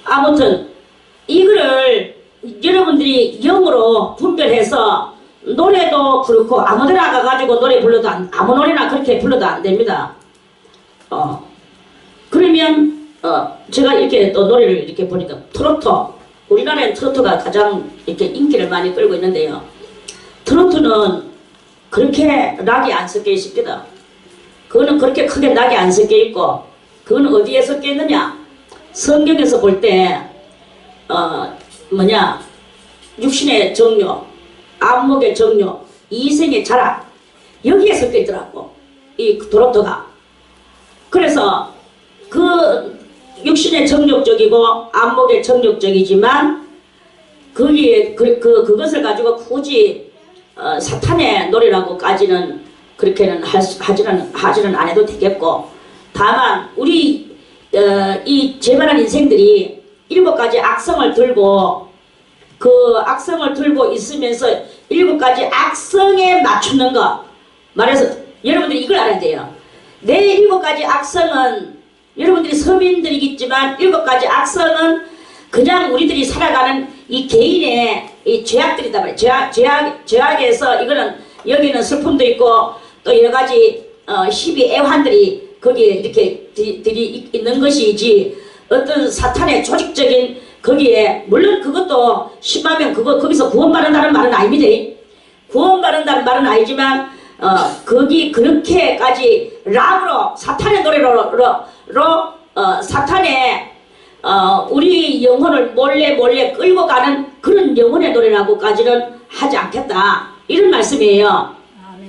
아무튼 이거를 여러분들이 영으로 분별해서 노래도 그렇고 아무데나 가가지고 노래 불러도 아무 노래나 그렇게 불러도 안 됩니다. 그러면 제가 이렇게 또 노래를 이렇게 보니까 트로트, 우리나라에 트로트가 가장 이렇게 인기를 많이 끌고 있는데요. 트로트는 그렇게 락이 안 섞여 있습니다. 그거는 그렇게 크게 락이 안 섞여 있고, 그거는 어디에 섞여 있느냐? 성경에서 볼 때 육신의 정욕, 안목의 정욕, 이생의 자랑, 여기에 섞여 있더라고, 이 트로트가. 그래서 그 육신의 정욕적이고 안목의 정욕적이지만 거기에 그것을 가지고 굳이 사탄의 노래라고까지는 그렇게는 하지는 안 해도 되겠고, 다만 우리 이 재발한 인생들이 7가지 악성을 들고 그 악성을 들고 있으면서 7가지 악성에 맞추는 거, 말해서 여러분들이 이걸 알아야 돼요. 내 7가지 악성은 여러분들이 서민들이겠지만 7가지 악성은 그냥 우리들이 살아가는 이 개인의 이 죄악들이다 말이에요. 죄악에서 이거는 여기는 슬픔도 있고 또 여러가지 시비 애환들이 거기에 이렇게 들이 있는 것이지, 어떤 사탄의 조직적인 거기에, 물론 그것도 심하면 거기서 구원받는다는 말은 아닙니다. 구원받는다는 말은 아니지만 거기 그렇게까지 락으로 사탄의 노래로 사탄의 우리 영혼을 몰래 끌고 가는 그런 영혼의 노래라고까지는 하지 않겠다, 이런 말씀이에요.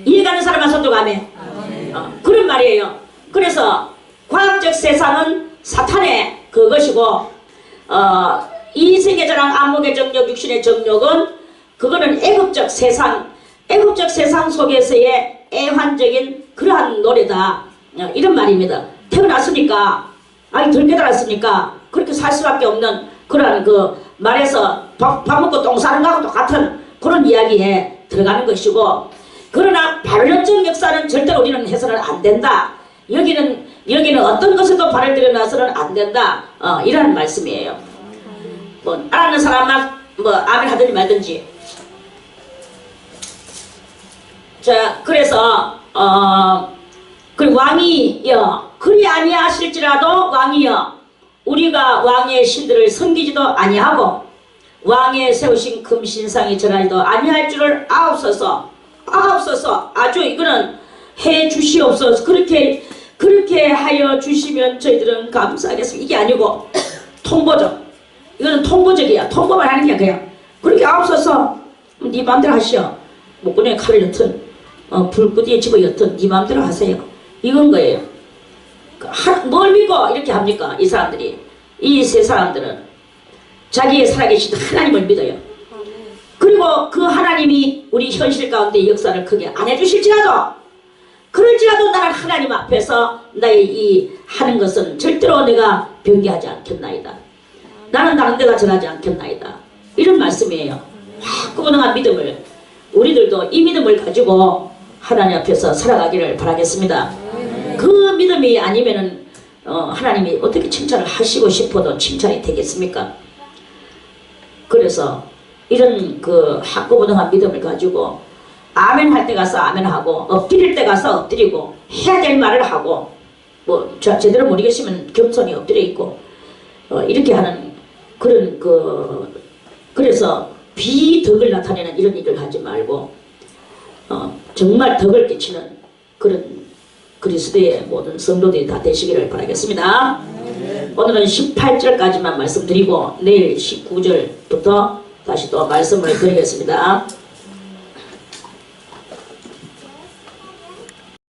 이해가는 사람만 손 들고 하면 그런 말이에요. 그래서 과학적 세상은 사탄의 그것이고, 이생의 자랑, 안목의 정욕, 육신의 정욕은 그거는 애국적 세상 속에서의 애환적인 그러한 노래다, 이런 말입니다. 태어났으니까, 아니 덜 깨달았으니까 그렇게 살 수밖에 없는 그러한 그 말에서 밥 먹고 똥 싸는 거하고 똑같은 그런 이야기에 들어가는 것이고, 그러나 바벨론적 역사는 절대로 우리는 해서는 안 된다. 여기는 어떤 것에도 발을 들여놔서는 안 된다. 이런 말씀이에요. 뭐 알아는 사람만 뭐 아멘 하든지 말든지. 자, 그래서 그 왕이여, 그리 아니하실지라도 왕이여, 우리가 왕의 신들을 섬기지도 아니하고 왕의 세우신 금신상이 전하지도 아니할 줄을 아옵소서. 아주 이거는 해 주시옵소서. 그렇게 하여 주시면 저희들은 감사하겠습니다. 이게 아니고 통보적, 이거는 통보적이야. 통보만 하는 게 그냥 그렇게 아옵소서. 네 마음대로 하시오. 목구멍에 칼을 엿든 불구디에 집어 엿든 네 마음대로 하세요, 이건 거예요. 뭘 믿고 이렇게 합니까? 이 사람들이, 이 세 사람들은 자기의 살아계신 하나님을 믿어요. 그리고 그 하나님이 우리 현실 가운데 역사를 크게 안 해주실지라도, 그럴지라도 나는 하나님 앞에서 나의 이 하는 것은 절대로 내가 변개하지 않겠나이다. 나는 다른 데가 전하지 않겠나이다. 이런 말씀이에요. 확고분한 믿음을, 우리들도 이 믿음을 가지고 하나님 앞에서 살아가기를 바라겠습니다. 그 믿음이 아니면은 하나님이 어떻게 칭찬을 하시고 싶어도 칭찬이 되겠습니까? 그래서 이런 그 확고분한 믿음을 가지고 아멘 할 때 가서 아멘하고, 엎드릴 때 가서 엎드리고, 해야 될 말을 하고, 뭐 제대로 모르겠으면 겸손히 엎드려 있고, 이렇게 하는 그런 그래서 비덕을 나타내는 이런 일을 하지 말고 정말 덕을 끼치는 그런 그리스도의 모든 성도들이 다 되시기를 바라겠습니다. 오늘은 18절까지만 말씀드리고 내일 19절부터 다시 또 말씀을 드리겠습니다.